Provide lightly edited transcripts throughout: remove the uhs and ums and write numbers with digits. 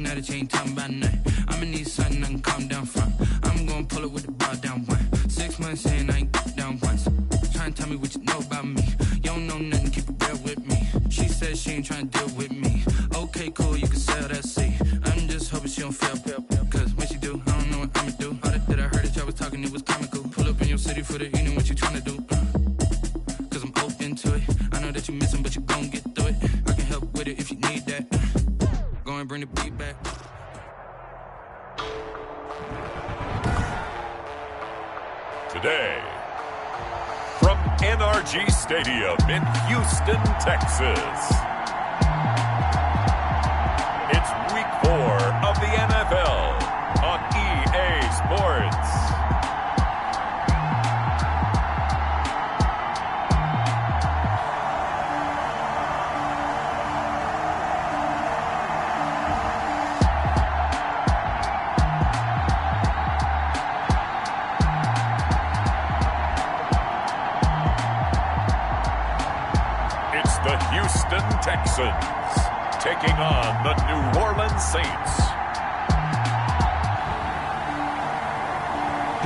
Now that you ain't talking about nothing. I'ma need something I can calm down from. I'm gonna pull it with the ball down one. 6 months in, I ain't down once. Trying to tell me what you know about me. You don't know nothing, keep it real with me. She says she ain't trying to deal with me. Okay, cool, you can sell that seat. I'm just hoping she don't fail. Cause when she do, I don't know what I'ma do. All that I heard that y'all was talking, it was comical. Pull up in your city for the evening, what you trying to do? Cause I'm open to it. I know that you missing, but you gon' get through it. I can help with it if you need that. Go and bring the beat back. Today, from NRG Stadium in Houston, Texas, it's Week 4 of the NFL on EA Sports. The Houston Texans taking on the New Orleans Saints.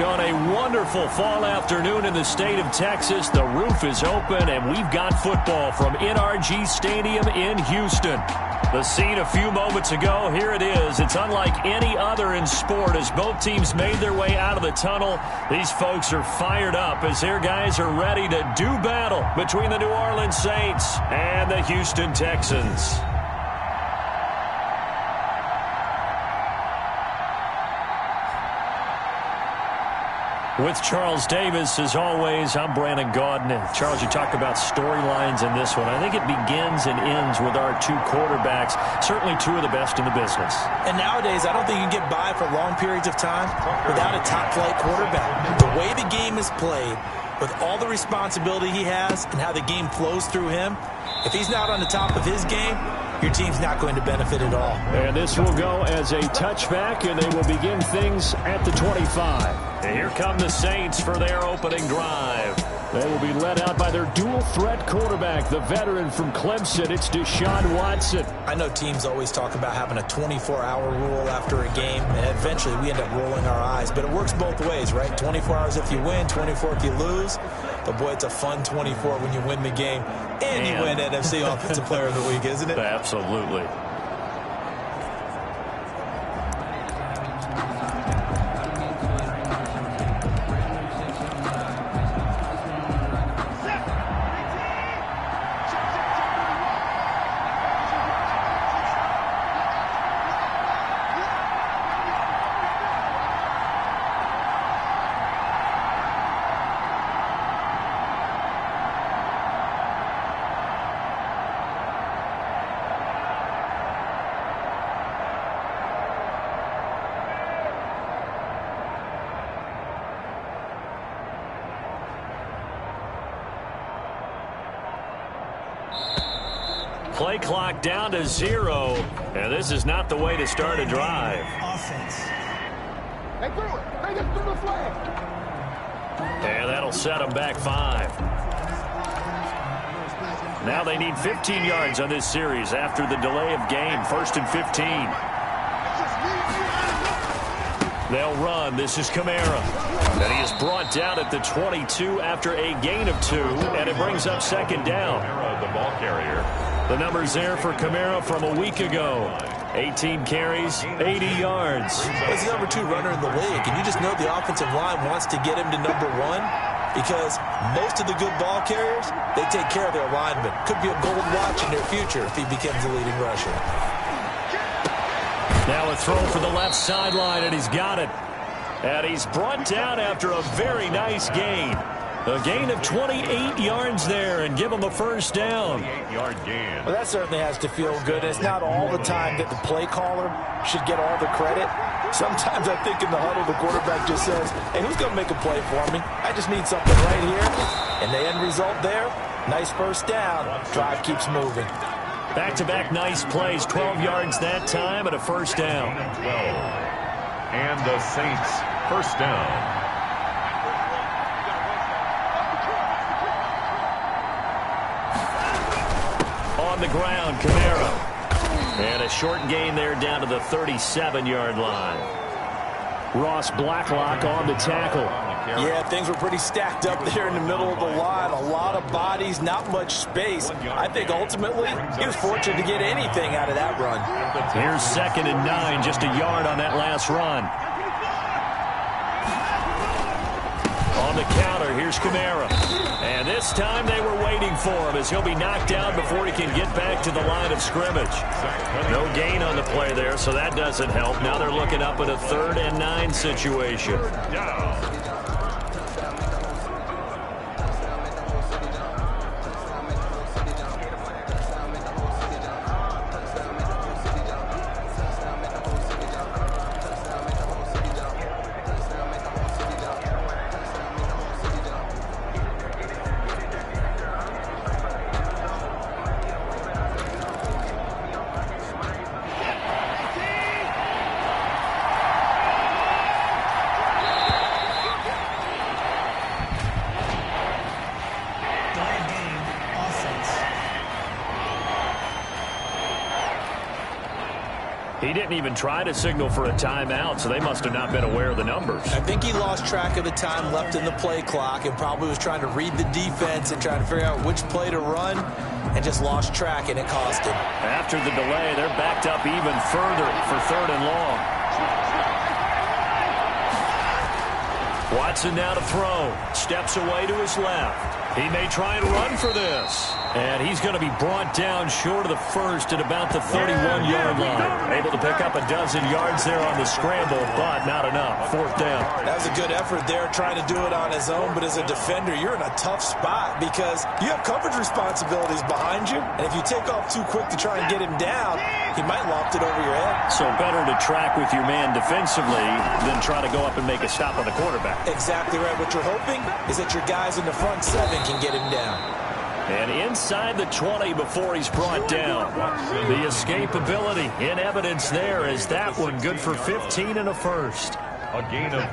On a wonderful fall afternoon in the state of Texas, the roof is open and we've got football from NRG Stadium in Houston. The scene a few moments ago, here it is. It's unlike any other in sport as both teams made their way out of the tunnel. These folks are fired up as their guys are ready to do battle between the New Orleans Saints and the Houston Texans. With Charles Davis, as always, I'm Brandon Gaudin. And Charles, you talk about storylines in this one. I think it begins and ends with our two quarterbacks, certainly two of the best in the business. And nowadays, I don't think you can get by for long periods of time without a top-flight quarterback. The way the game is played, with all the responsibility he has and how the game flows through him, if he's not on the top of his game, your team's not going to benefit at all. And this will go as a touchback, and they will begin things at the 25. And here come the Saints for their opening drive. They will be led out by their dual-threat quarterback, the veteran from Clemson. It's Deshaun Watson. I know teams always talk about having a 24-hour rule after a game, and eventually we end up rolling our eyes. But it works both ways, right? 24 hours if you win, 24 if you lose. But, boy, it's a fun 24 when you win the game and you win NFC Offensive Player of the Week, isn't it? Absolutely. Play clock down to 0, and this is not the way to start a drive. Offense. Hey, through it. Hey, get through the flag. And that'll set them back 5. Now they need 15 yards on this series after the delay of game. 1st and 15. They'll run. This is Kamara. And he is brought down at the 22 after a gain of 2, and it brings up 2nd down. Kamara, the ball carrier. The numbers there for Kamara from a week ago. 18 carries, 80 yards. He's the number 2 runner in the league, and you just know the offensive line wants to get him to number 1 because most of the good ball carriers, they take care of their linemen. Could be a gold watch in their future if he becomes the leading rusher. Now a throw for the left sideline, and he's got it. And he's brought down after a very nice gain. A gain of 28 yards there and give him a 1st down. 28-yard gain. Well, that certainly has to feel good. It's not all the time that the play caller should get all the credit. Sometimes I think in the huddle, the quarterback just says, hey, who's going to make a play for me? I just need something right here. And the end result there, nice 1st down. Drive keeps moving. Back-to-back nice plays, 12 yards that time and a 1st down. 12. And the Saints 1st down. On the ground, Kamara. And a short gain there down to the 37-yard line. Ross Blacklock on the tackle. Yeah, things were pretty stacked up there in the middle of the line. A lot of bodies, not much space. I think ultimately he was fortunate to get anything out of that run. Here's 2nd and 9, just a yard on that last run. On the counter, here's Kamara. And this time they were waiting for him as he'll be knocked down before he can get back to the line of scrimmage. No gain on the play there, so that doesn't help. Now they're looking up at a 3rd and 9 situation. He didn't even try to signal for a timeout, so they must have not been aware of the numbers. I think he lost track of the time left in the play clock and probably was trying to read the defense and trying to figure out which play to run and just lost track, and it cost him. After the delay, they're backed up even further for 3rd and long. Watson now to throw. Steps away to his left. He may try and run for this. And he's going to be brought down short of the first at about the 31-yard line. Able to pick up a dozen yards there on the scramble, but not enough. 4th down. That was a good effort there, trying to do it on his own. But as a defender, you're in a tough spot because you have coverage responsibilities behind you. And if you take off too quick to try and get him down, he might loft it over your head. So better to track with your man defensively than try to go up and make a stop on the quarterback. Exactly right. What you're hoping is that your guys in the front 7 can get him down. And inside the 20 before he's brought down. The escapability in evidence there is that one good for 15 and a first.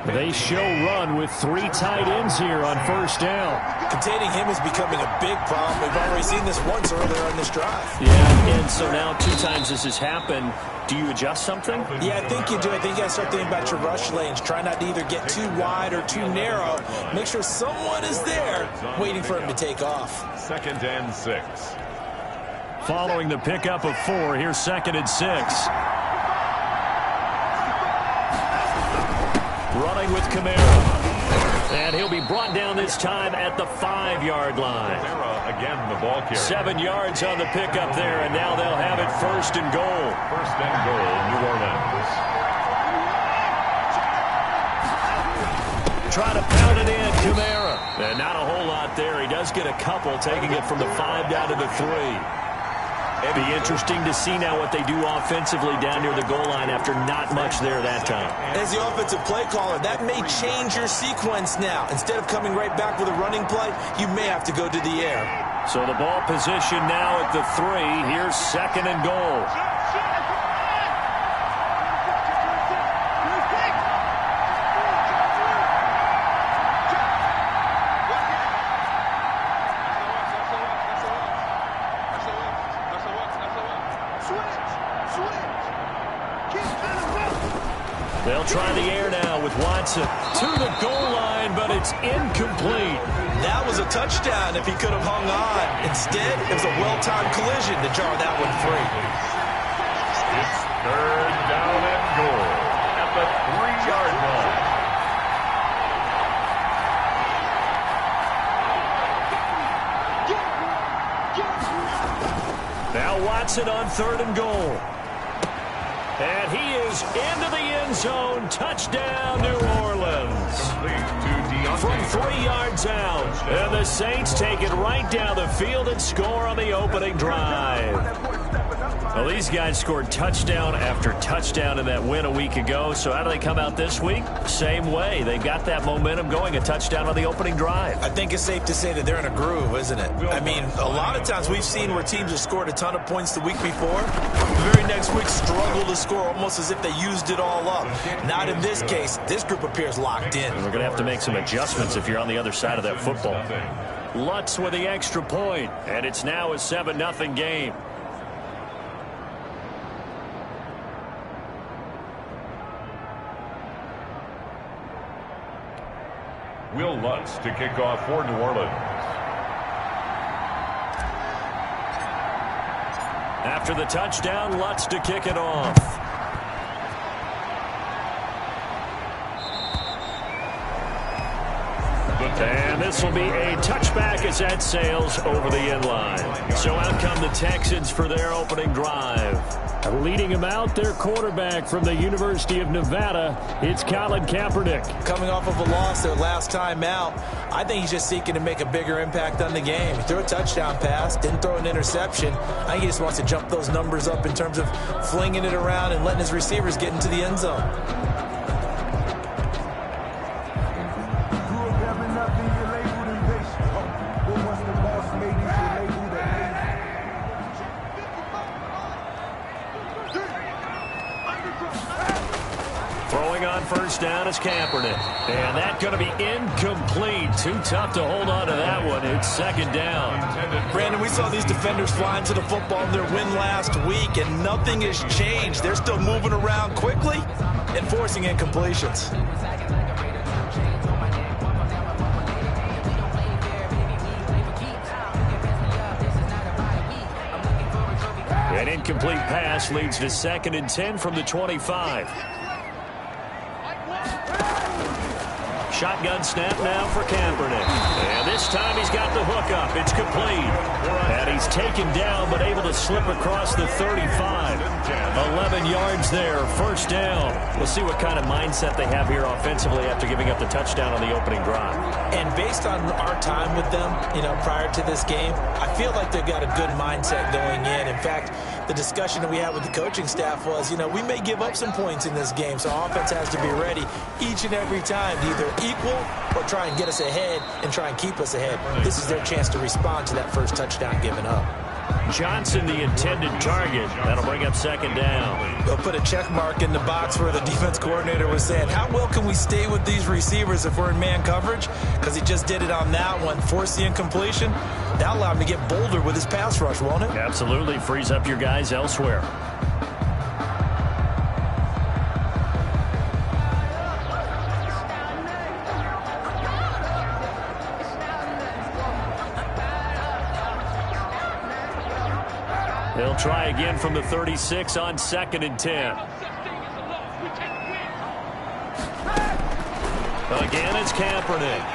They show run with 3 tight ends here on 1st down. Containing him is becoming a big problem. We've already seen this once earlier on this drive. Yeah, and so now 2 times this has happened. Do you adjust something? Yeah, I think you do. I think you got to start thinking about your rush lanes. Try not to either get too wide or too narrow. Make sure someone is there waiting for him to take off. 2nd and 6. Following the pickup of 4, here's 2nd and 6. Running with Kamara. And he'll be brought down this time at the 5-yard line. Kamara again the ball carrier. 7 yards on the pickup there, and now they'll have it 1st and goal. 1st and goal, New Orleans. Try to pound it in, Kamara. And not a whole lot there. He does get a couple, taking it from the 5 down to the 3. It'd be interesting to see now what they do offensively down near the goal line after not much there that time. As the offensive play caller, that may change your sequence now. Instead of coming right back with a running play, you may have to go to the air. So the ball position now at the 3. Here's 2nd and goal. They'll try the air now with Watson to the goal line, but it's incomplete. That was a touchdown if he could have hung on. Instead, it was a well-timed collision to jar that one free. It's 3rd down and goal at the 3-yard line. Now Watson on 3rd and goal. And he is into the end zone. Touchdown, New Orleans. From 3 yards out. And the Saints take it right down the field and score on the opening drive. Well, these guys scored touchdown after touchdown in that win a week ago. So how do they come out this week? Same way. They got that momentum going, a touchdown on the opening drive. I think it's safe to say that they're in a groove, isn't it? I mean, a lot of times we've seen where teams have scored a ton of points the week before. The very next week struggle to score almost as if they used it all up. Not in this case. This group appears locked in. And we're going to have to make some adjustments if you're on the other side of that football. Lutz with the extra point, and it's now a 7-0 game. Will Lutz to kick off for New Orleans. After the touchdown, Lutz to kick it off. And this will be a touchback as that sails over the end line. So out come the Texans for their opening drive. Leading him out, their quarterback from the University of Nevada, it's Colin Kaepernick. Coming off of a loss their last time out, I think he's just seeking to make a bigger impact on the game. He threw a touchdown pass, didn't throw an interception. I think he just wants to jump those numbers up in terms of flinging it around and letting his receivers get into the end zone. First down is Kaepernick. And that's going to be incomplete. Too tough to hold on to that one. It's second down. Brandon, we saw these defenders flying to the football in their win last week, and nothing has changed. They're still moving around quickly and forcing incompletions. An incomplete pass leads to 2nd and 10 from the 25. Shotgun snap now for Kaepernick. And this time he's got the hook up. It's complete. And he's taken down but able to slip across the 35. 11 yards there. First down. We'll see what kind of mindset they have here offensively after giving up the touchdown on the opening drive. And based on our time with them, prior to this game, I feel like they've got a good mindset going in. In fact, the discussion that we had with the coaching staff was, we may give up some points in this game, so offense has to be ready each and every time to either equal or try and get us ahead and try and keep us ahead. This is their chance to respond to that first touchdown given up. Johnson, the intended target. That'll bring up second down. They'll put a check mark in the box where the defense coordinator was saying, how well can we stay with these receivers if we're in man coverage? Because he just did it on that one. Force the incompletion. That'll allow him to get bolder with his pass rush, won't it? Absolutely. Frees up your guys elsewhere. They'll try again from the 36 on 2nd and 10. Again, it's Kaepernick.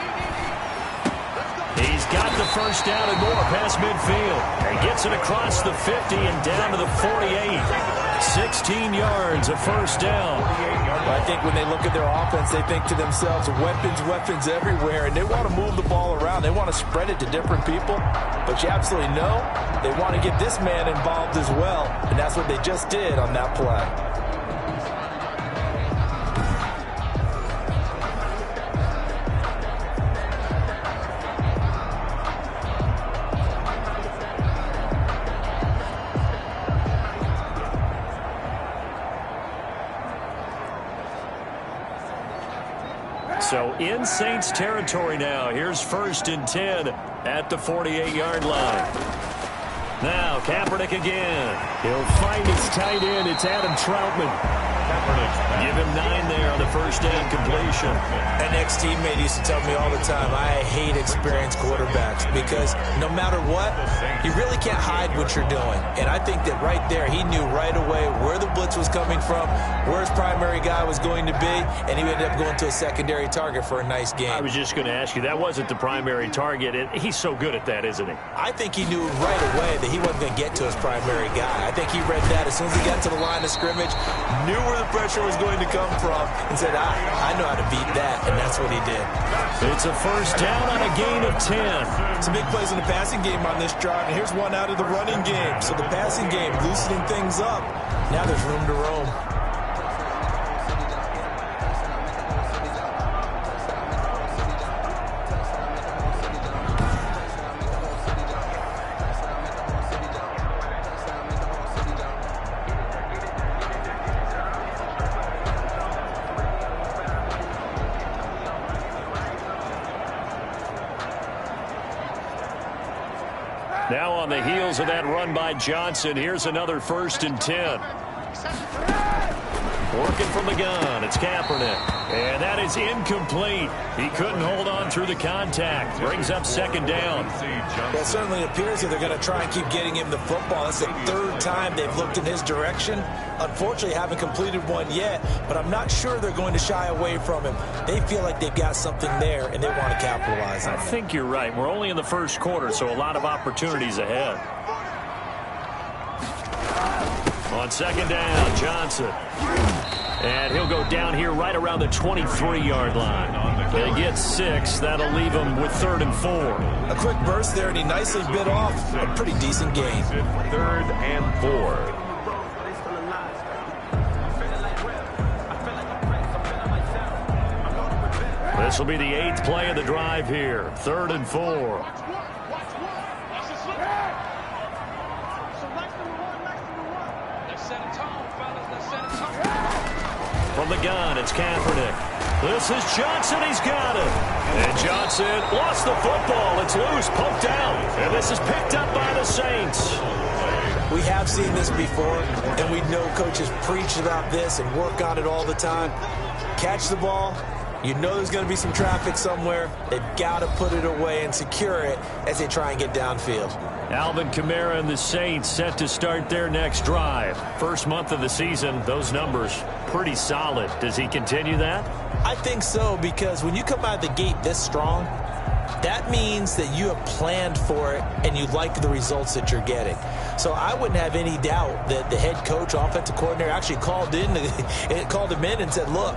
He's got the first down and more past midfield. And gets it across the 50 and down to the 48. 16 yards, a first down. I think when they look at their offense, they think to themselves, weapons everywhere, and they want to move the ball around. They want to spread it to different people, but you absolutely know they want to get this man involved as well, and that's what they just did on that play. So in Saints territory now. Here's 1st and 10 at the 48-yard line. Now Kaepernick again. He'll find his tight end. It's Adam Troutman. Give him 9 there on the first down completion. An ex-teammate used to tell me all the time, I hate experienced quarterbacks because no matter what, you really can't hide what you're doing. And I think that right there, he knew right away where the blitz was coming from, where his primary guy was going to be, and he ended up going to a secondary target for a nice game. I was just going to ask you, that wasn't the primary target, and he's so good at that, isn't he? I think he knew right away that he wasn't going to get to his primary guy. I think he read that as soon as he got to the line of scrimmage, knew where the pressure was going to come from, and said, I know how to beat that, and that's what he did. It's a first down on a gain of 10. Some big plays in the passing game on this drive, and here's one out of the running game. So the passing game loosening things up. Now there's room to roam. Now on the heels of that run by Johnson, here's another 1st and 10. Working from the gun, it's Kaepernick. And that is incomplete. He couldn't hold on through the contact. Brings up second down. Well, it certainly appears that they're going to try and keep getting him the football. That's the third time they've looked in his direction. Unfortunately, haven't completed one yet, but I'm not sure they're going to shy away from him. They feel like they've got something there, and they want to capitalize on it. I think you're right. We're only in the first quarter, so a lot of opportunities ahead. On second down, Johnson. And he'll go down here right around the 23-yard line. He'll get 6. That'll leave him with 3rd and 4. A quick burst there, and he nicely bit off a pretty decent gain. 3rd and 4. This will be the 8th play of the drive here. 3rd and 4. From the gun, it's Kaepernick. This is Johnson. He's got it. And Johnson lost the football. It's loose, poked out. And this is picked up by the Saints. We have seen this before, and we know coaches preach about this and work on it all the time. Catch the ball. You know there's going to be some traffic somewhere. They've got to put it away and secure it as they try and get downfield. Alvin Kamara and the Saints set to start their next drive. First month of the season, those numbers pretty solid. Does he continue that? I think so, because when you come out of the gate this strong, that means that you have planned for it and you like the results that you're getting. So I wouldn't have any doubt that the head coach, offensive coordinator, actually called him in and said, look,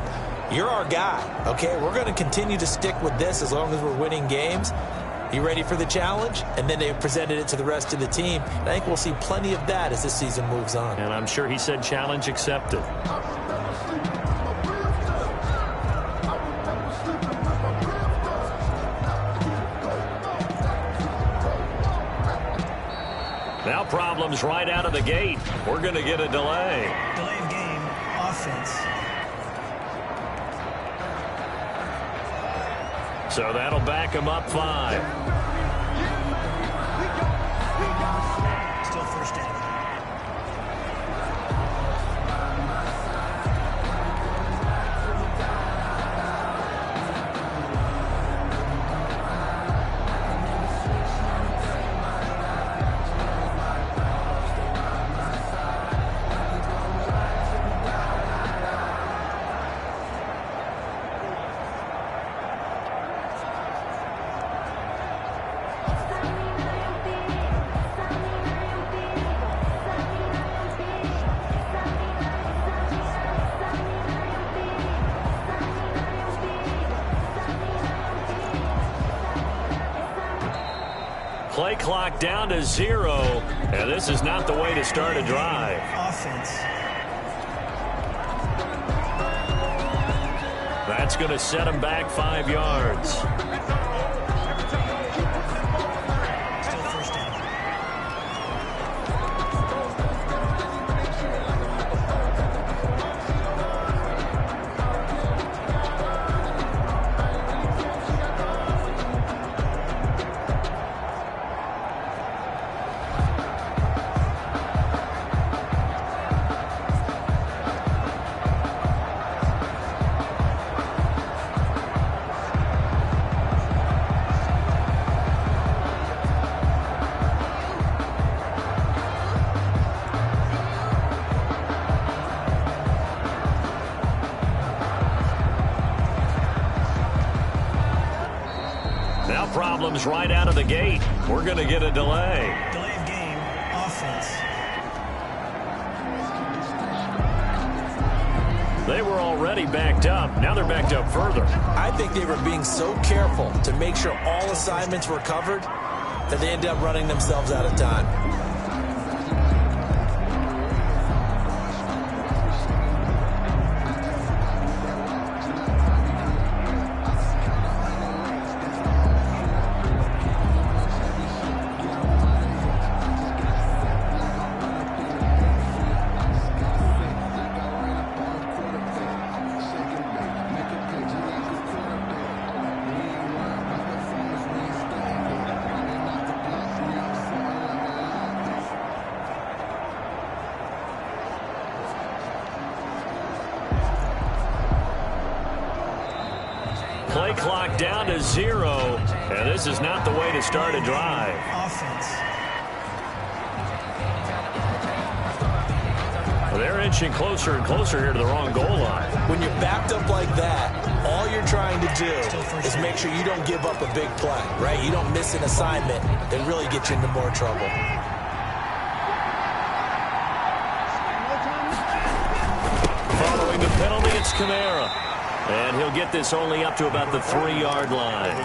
you're our guy, okay? We're going to continue to stick with this as long as we're winning games. You ready for the challenge? And then they presented it to the rest of the team. And I think we'll see plenty of that as this season moves on. And I'm sure he said challenge accepted. Now problems right out of the gate. We're going to get a delay. Delay of game, offense. So that'll back him up 5. Still first down. Play clock down to 0, and this is not the way to start a drive. Offense. That's going to set him back 5 yards. Still first down. Now problems right out of the gate. We're going to get a delay. Delay of game, offense. They were already backed up. Now they're backed up further. I think they were being so careful to make sure all assignments were covered that they ended up running themselves out of time. play clock down to 0, and this is not the way to start a drive. Offense. They're inching closer and closer here to the wrong goal line. When you're backed up like that, all you're trying to do is make sure you don't give up a big play, right? You don't miss an assignment that really gets you into more trouble. Following the penalty, it's Kamara. And he'll get this only up to about the 3-yard line.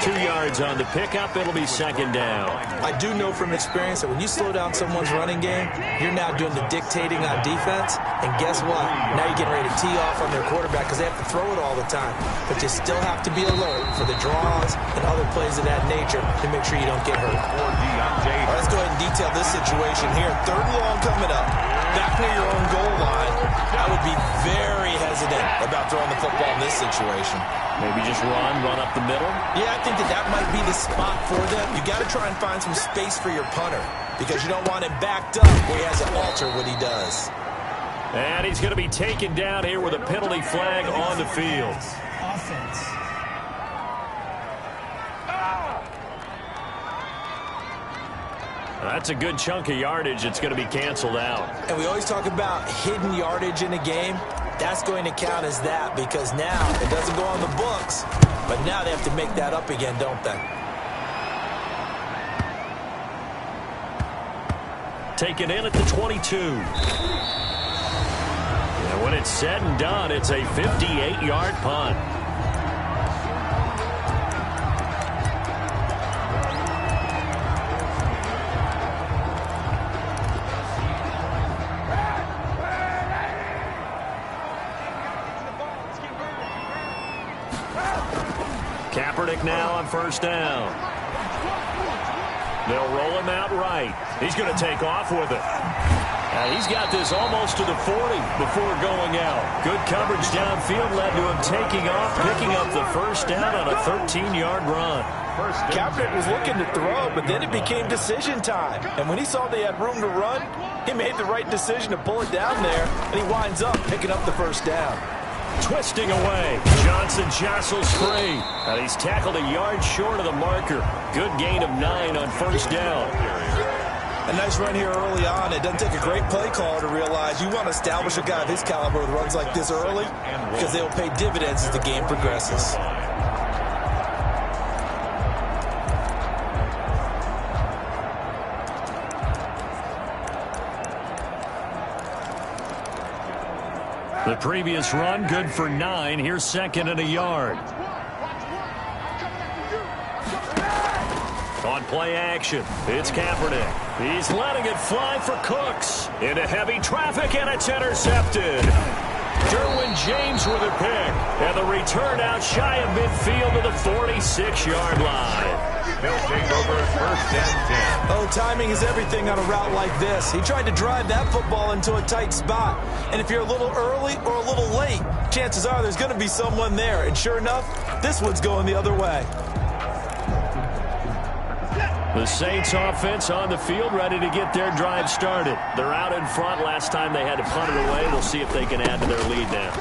2 yards on the pickup. It'll be second down. I do know from experience that when you slow down someone's running game, you're now doing the dictating on defense. And guess what? Now you're getting ready to tee off on their quarterback because they have to throw it all the time. But you still have to be alert for the draws and other plays of that nature to make sure you don't get hurt. All right, let's go ahead and detail this situation here. 3rd and long coming up. Back near your own goal line. I would be very hesitant about throwing the football in this situation. Maybe just run up the middle? Yeah, I think that might be the spot for them. You got to try and find some space for your punter because you don't want him backed up where he has to alter what he does. And he's going to be taken down here with a penalty flag on the field. Offense. That's a good chunk of yardage. It's going to be canceled out. And we always talk about hidden yardage in a game. That's going to count as that because now it doesn't go on the books, but now they have to make that up again, don't they? Taken in at the 22. And when it's said and done, it's a 58-yard punt. Kaepernick now on 1st down. They'll roll him out right. He's going to take off with it. And he's got this almost to the 40 before going out. Good coverage downfield led to him taking off, picking up the 1st down on a 13-yard run. Kaepernick was looking to throw, but then it became decision time. And when he saw they had room to run, he made the right decision to pull it down there, and he winds up picking up the 1st down. Twisting away. Johnson jostles free. And he's tackled a yard short of the marker. Good gain of 9 on 1st down. A nice run here early on. It doesn't take a great play caller to realize you want to establish a guy of his caliber with runs like this early because they'll pay dividends as the game progresses. The previous run, good for 9. Here's 2nd and a yard. On play action, it's Kaepernick. He's letting it fly for Cooks. Into heavy traffic, and it's intercepted. Derwin James with a pick. And the return out shy of midfield to the 46-yard line. He'll take over 1st and 10. Oh, timing is everything on a route like this. He tried to drive that football into a tight spot. And if you're a little early or a little late, chances are there's going to be someone there. And sure enough, this one's going the other way. The Saints offense on the field, ready to get their drive started. They're out in front. Last time they had to punt it away. We'll see if they can add to their lead now.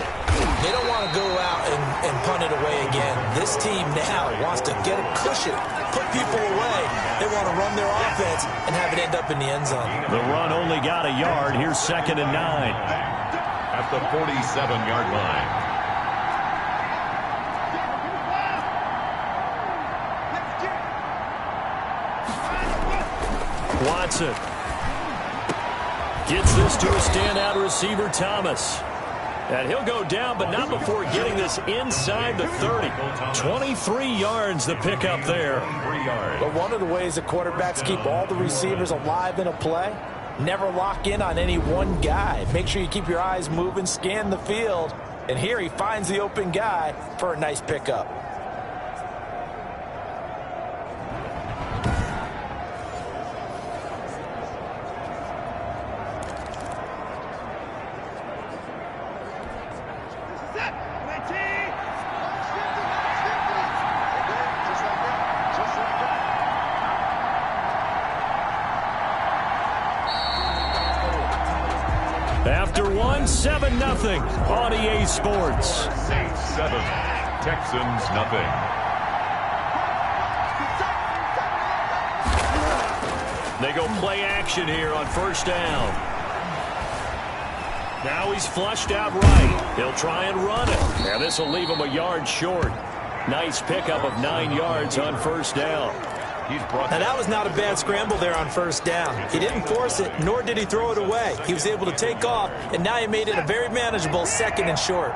They don't want to go out and punt it away again. This team now wants to get a cushion, put people away. They want to run their offense and have it end up in the end zone. The run only got a yard. Here's 2nd and 9. At the 47-yard line. Watson gets this to a standout receiver, Thomas. And he'll go down, but not before getting this inside the 30. 23 yards the pickup there. But one of the ways the quarterbacks keep all the receivers alive in a play, never lock in on any one guy. Make sure you keep your eyes moving, scan the field. And here he finds the open guy for a nice pickup. After one, 7-0 on EA Sports. Saints 7, Texans nothing. They go play action here on first down. Now he's flushed out right. He'll try and run it. Now this will leave him a yard short. Nice pickup of 9 yards on first down. Now that was not a bad scramble there on first down. He didn't force it, nor did he throw it away. He was able to take off, and now he made it a very manageable 2nd and short.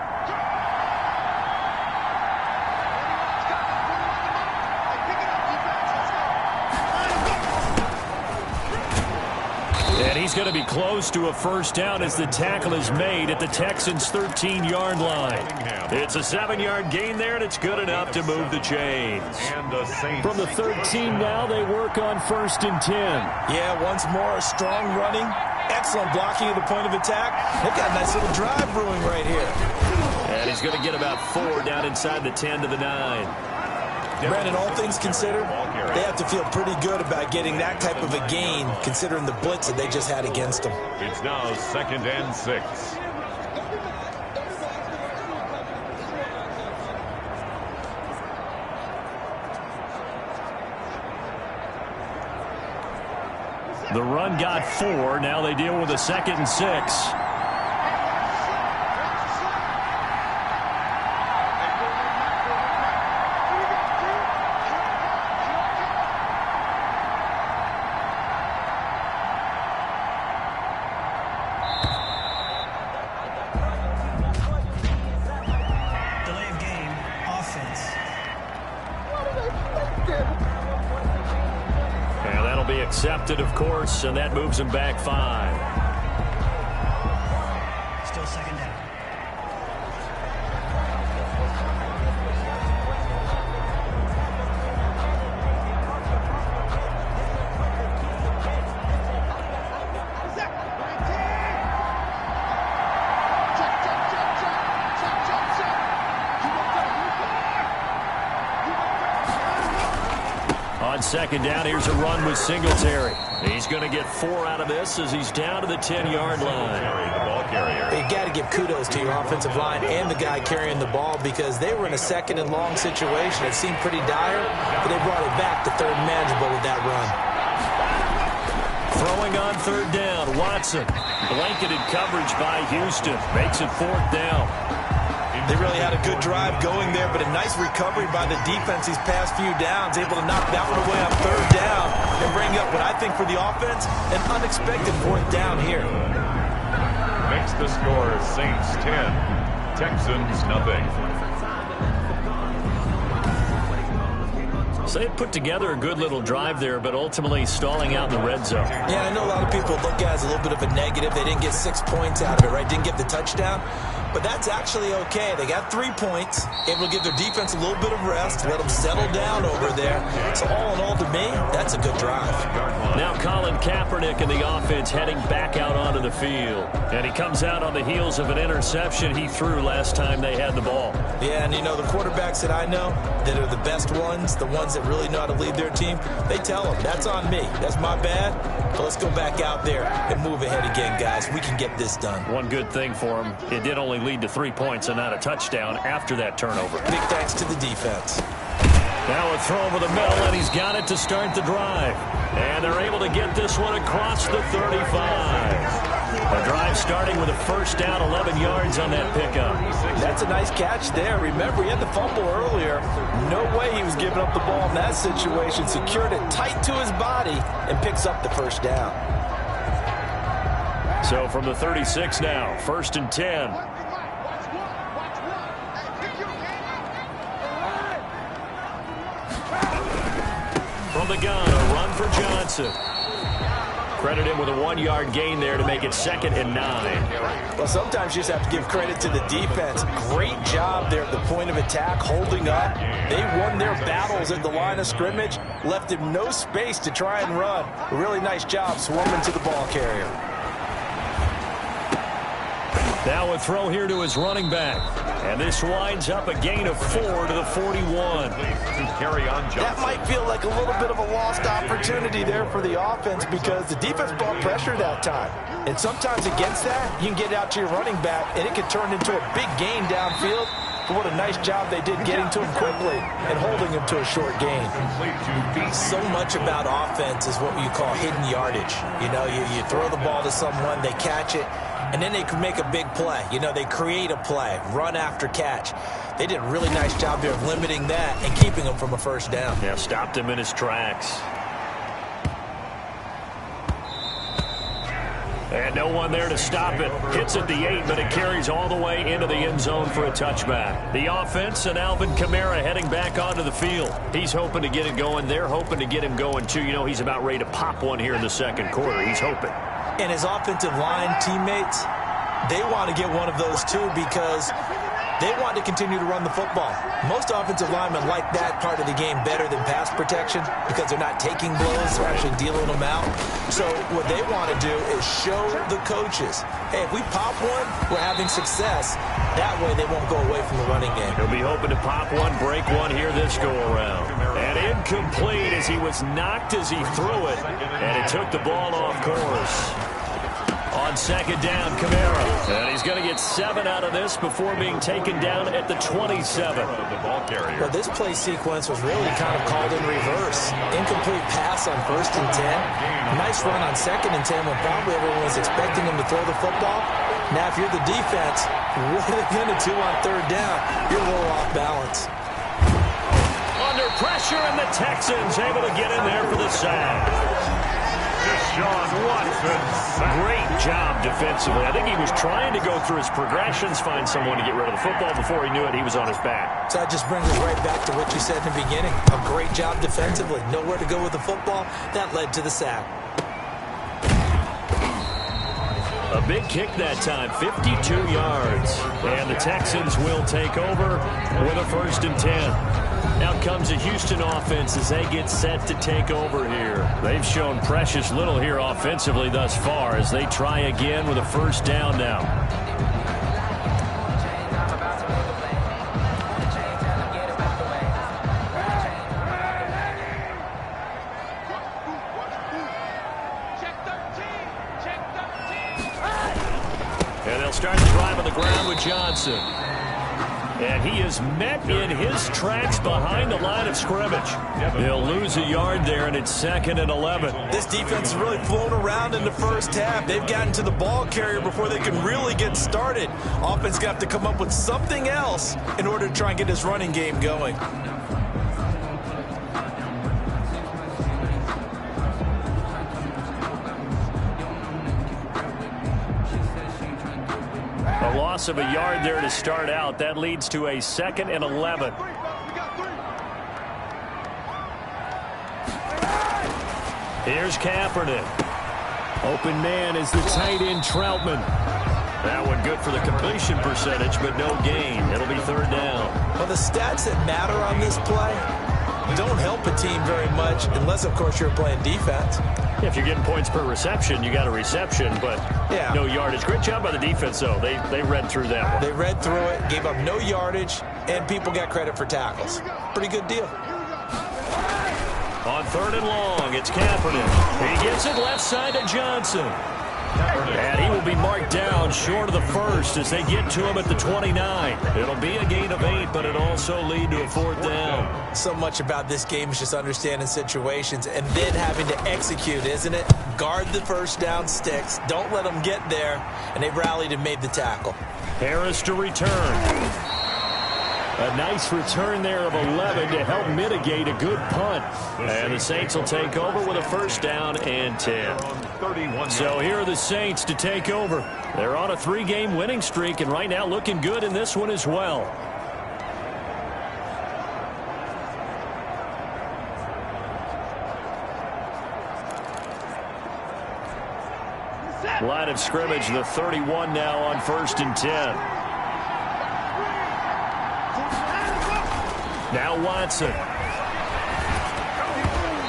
And he's going to be close to a first down as the tackle is made at the Texans' 13-yard line. It's a 7-yard gain there, and it's good enough to move the chains. From the 13 now, they work on 1st and 10. Yeah, once more, strong running, excellent blocking at the point of attack. They've got a nice little drive brewing right here. And he's going to get about 4 down inside the 10 to the 9. Brandon, all things considered, they have to feel pretty good about getting that type of a gain, considering the blitz that they just had against them. It's now 2nd and 6. The run got 4. Now they deal with a 2nd and 6. Accepted, of course, and that moves him back 5. Still 2nd down. On 2nd down, here's a run with Singletary. He's going to get 4 out of this as he's down to the 10-yard line. The ball carrier. You got to give kudos to your offensive line and the guy carrying the ball because they were in a 2nd and long situation. It seemed pretty dire, but they brought it back to 3rd and manageable with that run. Throwing on 3rd down, Watson. Blanketed coverage by Houston. Makes it 4th down. They really had a good drive going there, but a nice recovery by the defense these past few downs, able to knock that one away on 3rd down and bring up what I think for the offense, an unexpected 4th down here. Makes the score Saints 10, Texans nothing. So they put together a good little drive there, but ultimately stalling out in the red zone. Yeah, I know a lot of people look at it as a little bit of a negative. They didn't get 6 points out of it, right? Didn't get the touchdown. But that's actually okay. They got 3 points, able to give their defense a little bit of rest, let them settle down over there. So all in all, to me, that's a good drive. Now Colin Kaepernick in the offense heading back out onto the field. And he comes out on the heels of an interception he threw last time they had the ball. Yeah, and you know, the quarterbacks that I know that are the best ones, the ones that really know how to lead their team, they tell them, that's on me. That's my bad. But let's go back out there and move ahead again, guys. We can get this done. One good thing for him, it did only lead to 3 points and not a touchdown after that turnover. Big thanks to the defense. Now a throw over the middle, and he's got it to start the drive. And they're able to get this one across the 35. A drive starting with a first down, 11 yards on that pickup. That's a nice catch there. Remember, he had the fumble earlier. No way he was giving up the ball in that situation. Secured it tight to his body and picks up the first down. So from the 36 now, 1st and 10. From the gun, a run for Johnson. Credit him with a 1-yard gain there to make it 2nd and 9. Well, sometimes you just have to give credit to the defense. Great job there at the point of attack, holding up. They won their battles at the line of scrimmage, left him no space to try and run. A really nice job swarming to the ball carrier. Now a throw here to his running back. And this winds up a gain of 4 to the 41. Carry on Johnson. That might feel like a little bit of a lost opportunity there for the offense because the defense brought pressure that time. And sometimes against that, you can get out to your running back, and it can turn into a big gain downfield. but what a nice job they did getting to him quickly and holding him to a short gain. So much about offense is what you call hidden yardage. You know, you throw the ball to someone, they catch it, and then they can make a big play. You know, they create a play, run after catch. They did a really nice job there of limiting that and keeping him from a first down. Yeah, stopped him in his tracks. And no one there to stop it. Hits at the 8, but it carries all the way into the end zone for a touchback. The offense and Alvin Kamara heading back onto the field. He's hoping to get it going. They're hoping to get him going, too. You know, he's about ready to pop one here in the second quarter. He's hoping. And his offensive line teammates, they want to get one of those, too, because they want to continue to run the football. Most offensive linemen like that part of the game better than pass protection because they're not taking blows, they're actually dealing them out. So what they want to do is show the coaches, hey, if we pop one, we're having success. That way they won't go away from the running game. He'll be hoping to pop one, break one here this go-around. And incomplete as he was knocked as he threw it, and it took the ball off course. On second down, Kamara. And he's going to get 7 out of this before being taken down at the 27. Well, this play sequence was really kind of called in reverse. Incomplete pass on 1st and 10. Nice run on 2nd and 10 when probably everyone was expecting him to throw the football. Now, if you're the defense, what are they going to do on 3rd down? You're a little off balance. Under pressure, and the Texans able to get in there for the sack. Deshaun Watson. Great job defensively. I think he was trying to go through his progressions, find someone to get rid of the football. Before he knew it, he was on his back. So that just brings us right back to what you said in the beginning. A great job defensively. Nowhere to go with the football. That led to the sack. A big kick that time, 52 yards. And the Texans will take over with a 1st and 10. Out comes the Houston offense as they get set to take over here. They've shown precious little here offensively thus far as they try again with a 1st down now. And they'll start the drive on the ground with Johnson. And he is met in his tracks behind the line of scrimmage. He'll lose a yard there, and it's 2nd and 11. This defense is really flown around in the first half. They've gotten to the ball carrier before they can really get started. Offense got to come up with something else in order to try and get his running game going. A loss of a yard there to start out. That leads to a 2nd and 11. Here's Kaepernick. Open man is the tight end Troutman. That one good for the completion percentage, but no gain. It'll be 3rd down. Well, the stats that matter on this play don't help a team very much unless, of course, you're playing defense. If you're getting points per reception, you got a reception, but no yardage. Great job by the defense, though. They read through that one. They read through it, gave up no yardage, and people got credit for tackles. Pretty good deal. On 3rd and long, it's Kaepernick. He gets it left side to Johnson. And he will be marked down short of the 1st as they get to him at the 29. It'll be a gain of 8, but it'll also lead to a 4th down. So much about this game is just understanding situations and then having to execute, isn't it? Guard the 1st down sticks. Don't let them get there. And they rallied and made the tackle. Harris to return. A nice return there of 11 to help mitigate a good punt. And the Saints will take over with a 1st down and 10. So here are the Saints to take over. They're on a 3-game winning streak, and right now looking good in this one as well. Line of scrimmage, the 31 now on 1st and 10. Now Watson.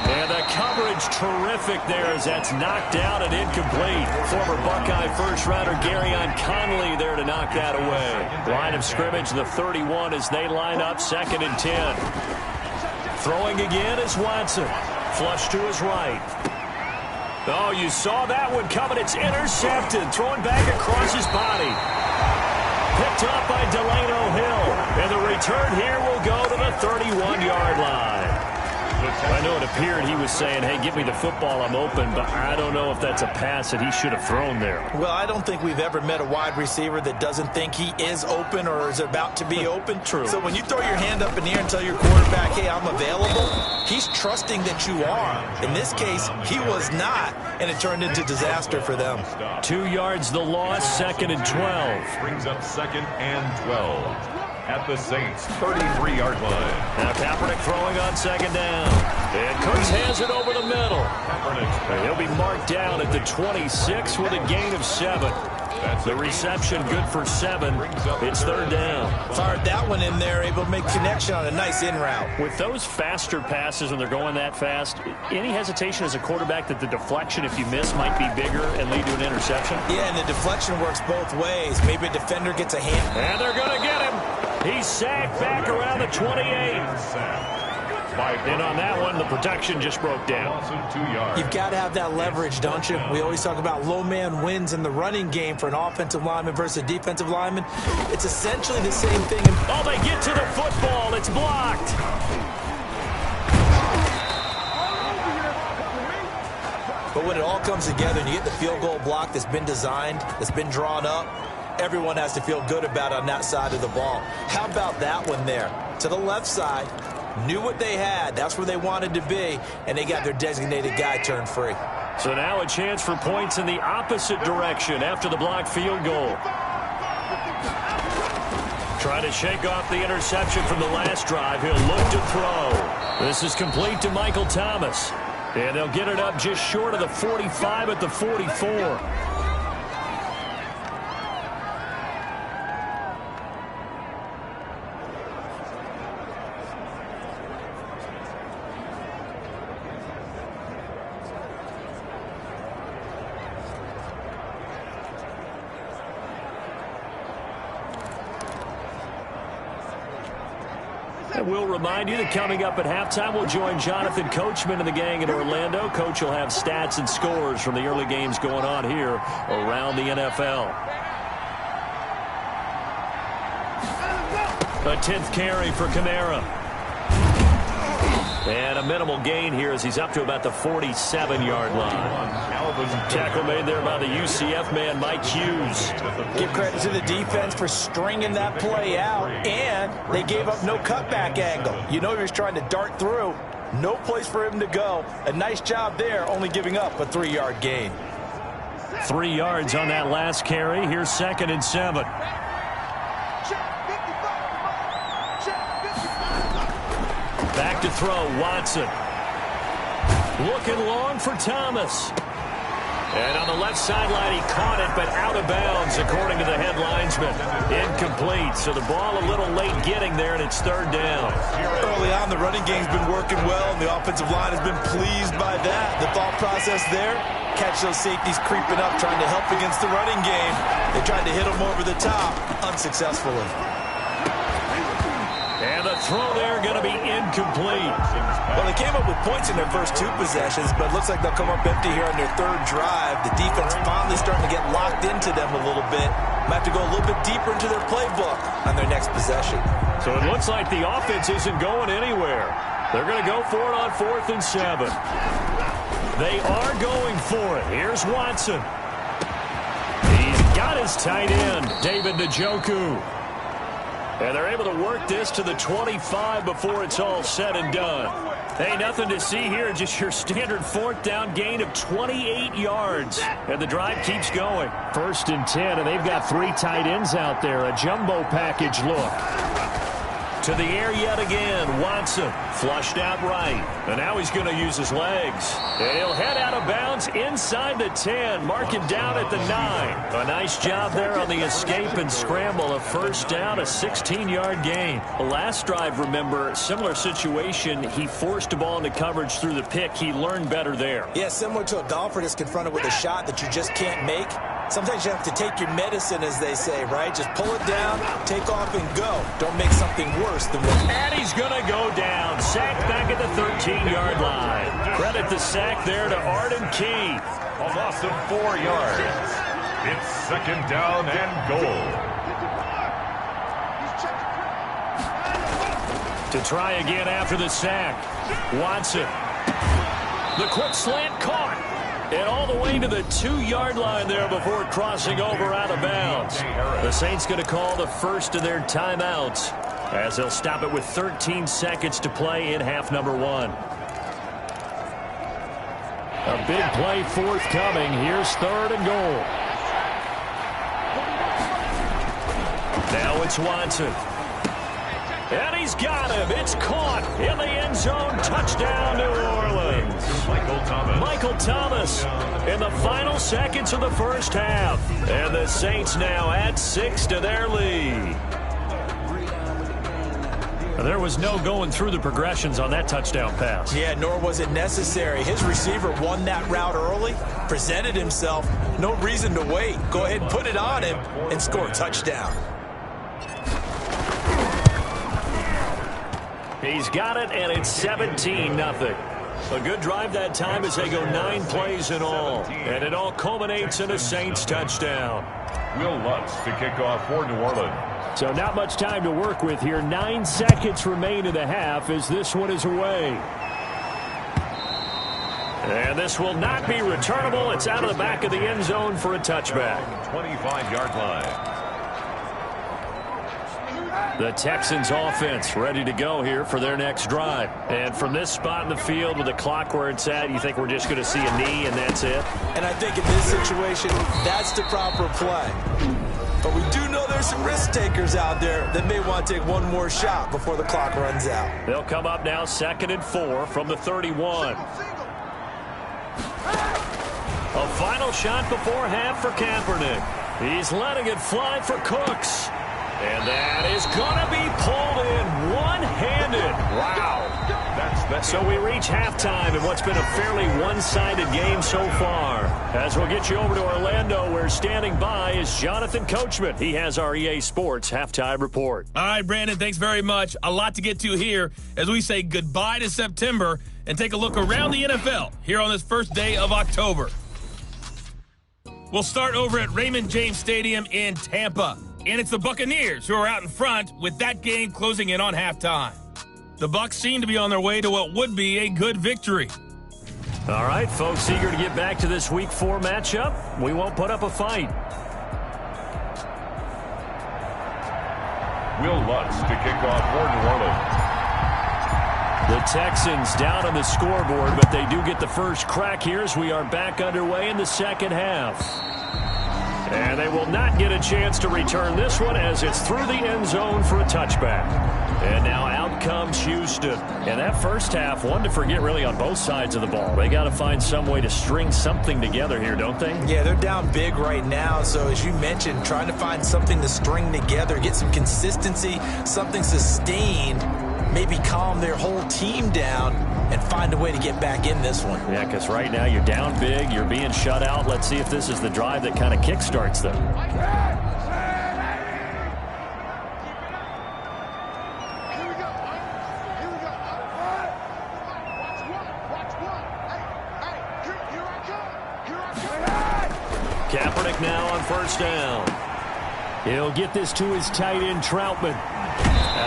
And the coverage terrific there as that's knocked out and incomplete. Former Buckeye first-rounder Garyon Conley there to knock that away. Line of scrimmage, the 31 as they line up 2nd and 10. Throwing again is Watson. Flush to his right. Oh, you saw that one coming. It's intercepted. Throwing back across his body. Picked up by Delano Hill. And the return here will go to the 31-yard line. I know it appeared he was saying, hey, give me the football, I'm open, but I don't know if that's a pass that he should have thrown there. Well, I don't think we've ever met a wide receiver that doesn't think he is open or is about to be open. True. So when you throw your hand up in the air and tell your quarterback, hey, I'm available, he's trusting that you are. In this case, he was not, and it turned into disaster for them. 2 yards the loss, 2nd and 12. Brings up 2nd and 12. At the Saints' 33-yard line. Now Kaepernick throwing on 2nd down. And Cooks has it over the middle. And he'll be marked down at the 26 with a gain of 7. The reception good for 7. It's 3rd down. Fired that one in there, able to make connection on a nice in route. With those faster passes when they're going that fast, any hesitation as a quarterback that the deflection, if you miss, might be bigger and lead to an interception? Yeah, and the deflection works both ways. Maybe a defender gets a hand. And they're going to get him. He's sacked back around the 28. And on that one, the protection just broke down. You've got to have that leverage, don't you? We always talk about low man wins in the running game for an offensive lineman versus a defensive lineman. It's essentially the same thing. Oh, they get to the football. It's blocked. But when it all comes together and you get the field goal block that's been designed, that's been drawn up, everyone has to feel good about it on that side of the ball. How about that one there? To the left side, knew what they had. That's where they wanted to be, and they got their designated guy turned free. So now a chance for points in the opposite direction after the blocked field goal. Trying to shake off the interception from the last drive. He'll look to throw. This is complete to Michael Thomas. And they'll get it up just short of the 45 at the 44. We'll remind you that coming up at halftime, we'll join Jonathan Coachman and the gang in Orlando. Coach will have stats and scores from the early games going on here around the NFL. A 10th carry for Kamara. And a minimal gain here as he's up to about the 47-yard line. Tackle made there by the UCF man, Mike Hughes. Give credit to the defense for stringing that play out, and they gave up no cutback angle. You know he was trying to dart through. No place for him to go. A nice job there, only giving up a 3-yard gain. 3 yards on that last carry. Here's 2nd and 7. Back to throw, Watson. Looking long for Thomas. And on the left sideline, he caught it, but out of bounds, according to the head linesman. Incomplete, so the ball a little late getting there, and it's 3rd down. Early on, the running game's been working well, and the offensive line has been pleased by that. The thought process there, catch those safeties creeping up, trying to help against the running game. They tried to hit them over the top, unsuccessfully. And the throw there going to be incomplete. Well, they came up with points in their first 2 possessions, but it looks like they'll come up empty here on their 3rd drive. The defense finally starting to get locked into them a little bit. Might have to go a little bit deeper into their playbook on their next possession. So it looks like the offense isn't going anywhere. They're going to go for it on 4th and 7. They are going for it. Here's Watson. He's got his tight end, David Njoku. And they're able to work this to the 25 before it's all said and done. Hey, nothing to see here, just your standard 4th down gain of 28 yards. And the drive keeps going. 1st and 10, and they've got 3 tight ends out there. A jumbo package look. To the air yet again, Watson flushed out right. And now he's going to use his legs. And he'll head out of bounds inside the 10. Mark him down at the 9. A nice job there on the escape and scramble. A 1st down, a 16-yard gain. The last drive, remember, similar situation. He forced the ball into coverage through the pick. He learned better there. Yeah, similar to a golfer that's confronted with a shot that you just can't make. Sometimes you have to take your medicine, as they say, right? Just pull it down, take off, and go. Don't make something worse than what... And he's going to go down. Sacked back at the 13-yard line. Credit the sack there to Arden Key. A loss of 4 yards. It's 2nd down and goal. To try again after the sack. Watson. The quick slant caught. And all the way to the 2-yard line there before crossing over out of bounds. The Saints going to call the first of their timeouts as they'll stop it with 13 seconds to play in half number 1. A big play forthcoming. Here's 3rd and goal. Now it's Watson. And he's got him. It's caught in the end zone. Touchdown, New Orleans. Michael Thomas in the final seconds of the first half. And the Saints now add 6 to their lead. There was no going through the progressions on that touchdown pass. Yeah, nor was it necessary. His receiver won that route early, presented himself. No reason to wait. Go ahead and put it on him and score a touchdown. He's got it, and it's 17-0. A good drive that time as they go 9 plays in all. And it all culminates in a Saints touchdown. Will Lutz to kick off for New Orleans. So not much time to work with here. 9 seconds remain in the half as this one is away. And this will not be returnable. It's out of the back of the end zone for a touchback. 25-yard line. The Texans offense ready to go here for their next drive. And from this spot in the field with the clock where it's at, you think we're just going to see a knee and that's it? And I think in this situation, that's the proper play. But we do know there's some risk takers out there that may want to take one more shot before the clock runs out. They'll come up now 2nd and 4 from the 31. A final shot before half for Kaepernick. He's letting it fly for Cooks. And that is going to be pulled in one-handed. Wow. So we reach halftime in what's been a fairly one-sided game so far. As we'll get you over to Orlando, where standing by is Jonathan Coachman. He has our EA Sports Halftime Report. All right, Brandon, thanks very much. A lot to get to here as we say goodbye to September and take a look around the NFL here on this first day of October. We'll start over at Raymond James Stadium in Tampa. And it's the Buccaneers who are out in front with that game closing in on halftime. The Bucs seem to be on their way to what would be a good victory. All right, folks, eager to get back to this Week 4 matchup. We won't put up a fight. Will Lutz to kick off for New Orleans. The Texans down on the scoreboard, but they do get the first crack here as we are back underway in the second half. And they will not get a chance to return this one as it's through the end zone for a touchback. And now out comes Houston. And that first half, one to forget really on both sides of the ball. They got to find some way to string something together here, don't they? Yeah, they're down big right now. So as you mentioned, trying to find something to string together, get some consistency, something sustained, maybe calm their whole team down and find a way to get back in this one. Yeah, because right now you're down big, you're being shut out. Let's see if this is the drive that kind of kickstarts them. Kaepernick now on first down. He'll get this to his tight end, Troutman.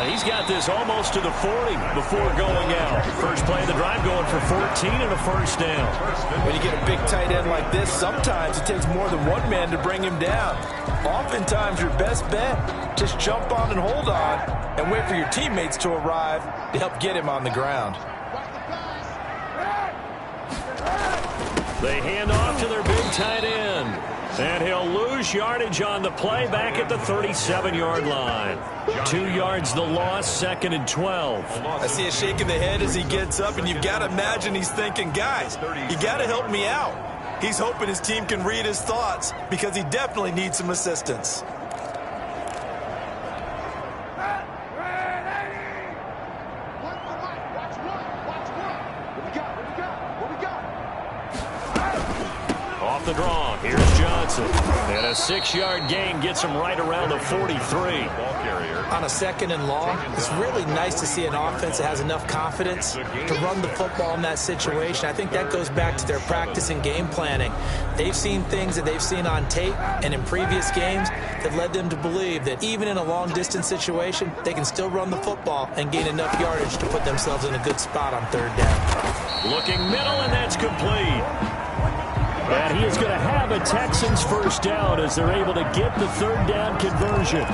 He's got this almost to the 40 before going out. First play of the drive going for 14 and a first down. When you get a big tight end like this, sometimes it takes more than one man to bring him down. Oftentimes, your best bet, just jump on and hold on and wait for your teammates to arrive to help get him on the ground. They hand off to their big tight end. And he'll lose yardage on the play back at the 37-yard line. 2 yards the loss, 2nd and 12. I see a shake of the head as he gets up, and you've got to imagine he's thinking, guys, you got to help me out. He's hoping his team can read his thoughts because he definitely needs some assistance. off the draw. Here's Johnson. And a 6-yard gain gets him right around the 43. Ball carrier. On a 2nd and long, it's really nice to see an offense that has enough confidence to run the football in that situation. I think that goes back to their practice and game planning. They've seen things that they've seen on tape and in previous games that led them to believe that even in a long-distance situation, they can still run the football and gain enough yardage to put themselves in a good spot on 3rd down. Looking middle, and that's complete. And he is going to have a Texans first down as they're able to get the 3rd down conversion.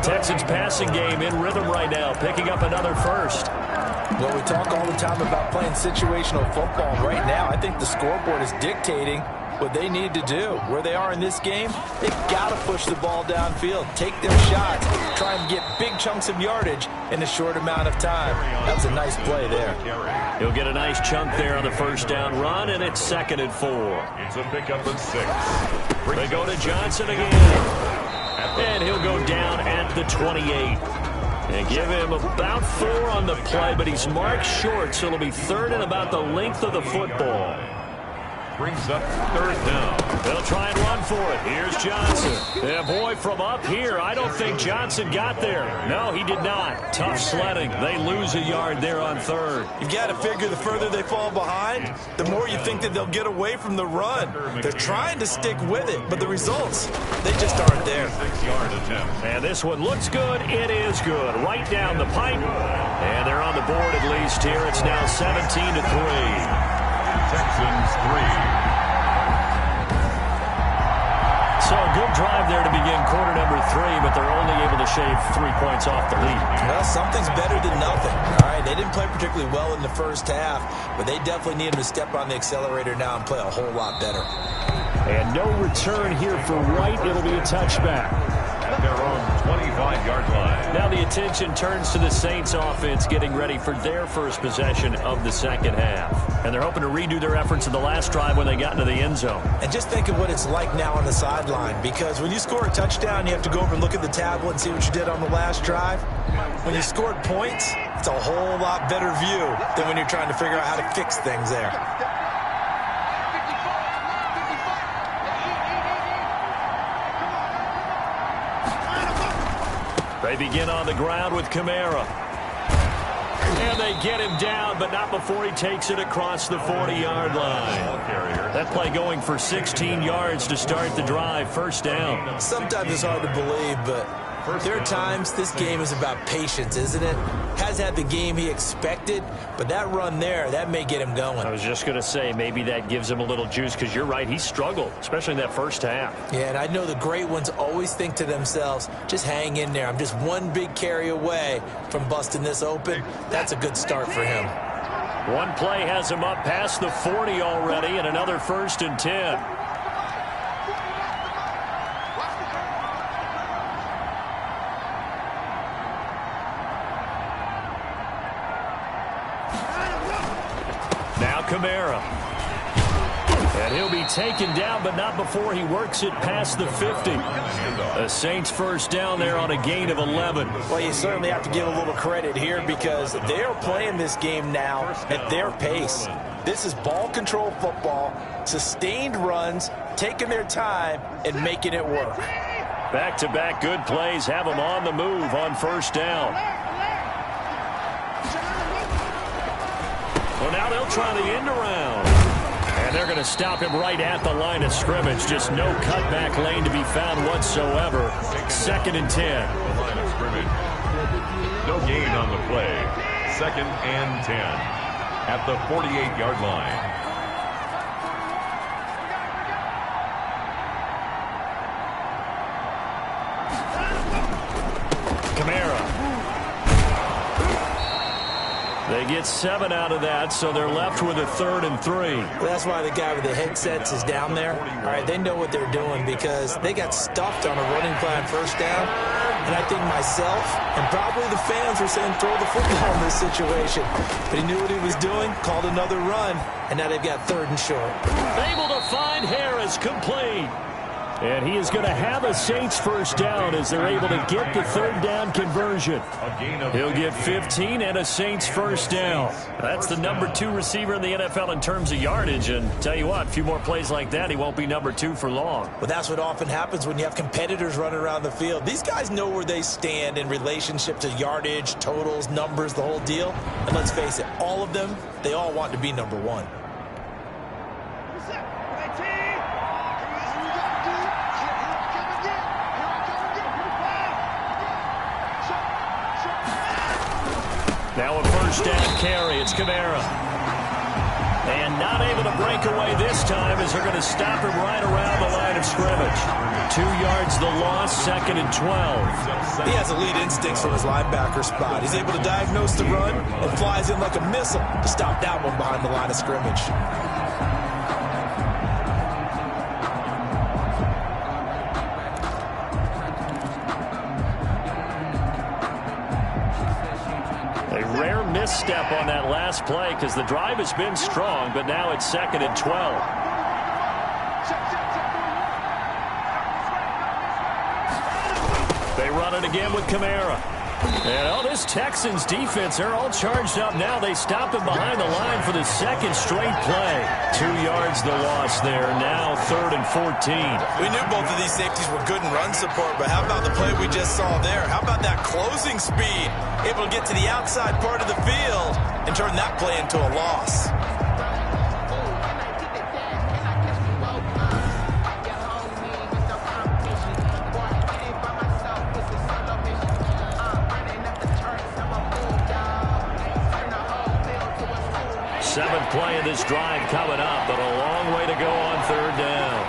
Texans passing game in rhythm right now, picking up another first. Well, we talk all the time about playing situational football. Right now, I think the scoreboard is dictating what they need to do. Where they are in this game, they've got to push the ball downfield, take their shots, try and get big chunks of yardage in a short amount of time. That was a nice play there. He'll get a nice chunk there on the first down run, and it's 2nd and 4. It's a pickup of 6. They go to Johnson again. And he'll go down at the 28. And give him about 4 on the play, but he's marked short, so it'll be 3rd and about the length of the football. Brings up 3rd down. They'll try and run for it. Here's Johnson. And boy, from up here, I don't think Johnson got there. No, he did not. Tough sledding. They lose a yard there on 3rd. You got to figure the further they fall behind, the more you think that they'll get away from the run. They're trying to stick with it, but the results, they just aren't there. 6-yard attempt. And this one looks good. It is good. Right down the pipe. And they're on the board at least here. It's now 17-3. Texans 3. So a good drive there to begin quarter number 3, but they're only able to shave 3 points off the lead. Well, something's better than nothing. All right, they didn't play particularly well in the first half, but they definitely need them to step on the accelerator now and play a whole lot better. And no return here for Wright. It'll be a touchback. At their own 25-yard line. Now the attention turns to the Saints offense getting ready for their first possession of the second half. And they're hoping to redo their efforts in the last drive when they got into the end zone. And just think of what it's like now on the sideline, because when you score a touchdown, you have to go over and look at the tablet and see what you did on the last drive. When you scored points, it's a whole lot better view than when you're trying to figure out how to fix things there. They begin on the ground with Kamara. And they get him down, but not before he takes it across the 40-yard line. That play going for 16 yards to start the drive. First down. Sometimes it's hard to believe, but there are times this game is about patience, isn't it? Has had the game he expected, but that run there, that may get him going. I was just going to say, maybe that gives him a little juice, because you're right, he struggled, especially in that first half. Yeah, and I know the great ones always think to themselves, just hang in there. I'm just one big carry away from busting this open. That's a good start for him. One play has him up past the 40 already, and another 1st and 10. Kamara. And he'll be taken down, but not before he works it past the 50. The Saints first down there on a gain of 11. Well, you certainly have to give a little credit here because they're playing this game now at their pace. This is ball control football, sustained runs, taking their time and making it work. Back-to-back good plays have them on the move on first down. Well, now they'll try the end around. And they're going to stop him right at the line of scrimmage. Just no cutback lane to be found whatsoever. 2nd and 10. The line of scrimmage. No gain on the play. 2nd and 10. At the 48-yard line. Kamara. They get 7 out of that, so they're left with a 3rd and 3. Well, that's why the guy with the headsets is down there. All right, they know what they're doing because they got stuffed on a running play on first down. And I think myself and probably the fans were saying throw the football in this situation. But he knew what he was doing, called another run, and now they've got 3rd and short. Able to find Harris complete. And he is going to have a Saints first down as they're able to get the third down conversion. He'll get 15 and a Saints first down. That's the number 2 receiver in the NFL in terms of yardage. And tell you what, a few more plays like that, he won't be number 2 for long. Well, that's what often happens when you have competitors running around the field. These guys know where they stand in relationship to yardage, totals, numbers, the whole deal. And let's face it, all of them, they all want to be number 1. Now a first down carry. It's Kamara. And not able to break away this time as they're going to stop him right around the line of scrimmage. 2 yards the loss, 2nd and 12. He has elite instincts from his linebacker spot. He's able to diagnose the run and flies in like a missile to stop that one behind the line of scrimmage. Misstep on that last play because the drive has been strong, but now it's 2nd and 12. They run it again with Kamara. And this Texans defense, they're all charged up now. They stop him behind the line for the 2nd straight play. 2 yards the loss there. Now 3rd and 14. We knew both of these safeties were good in run support, but how about the play we just saw there? How about that closing speed? Able to get to the outside part of the field and turn that play into a loss. Seventh play of this drive coming up, but a long way to go on 3rd down.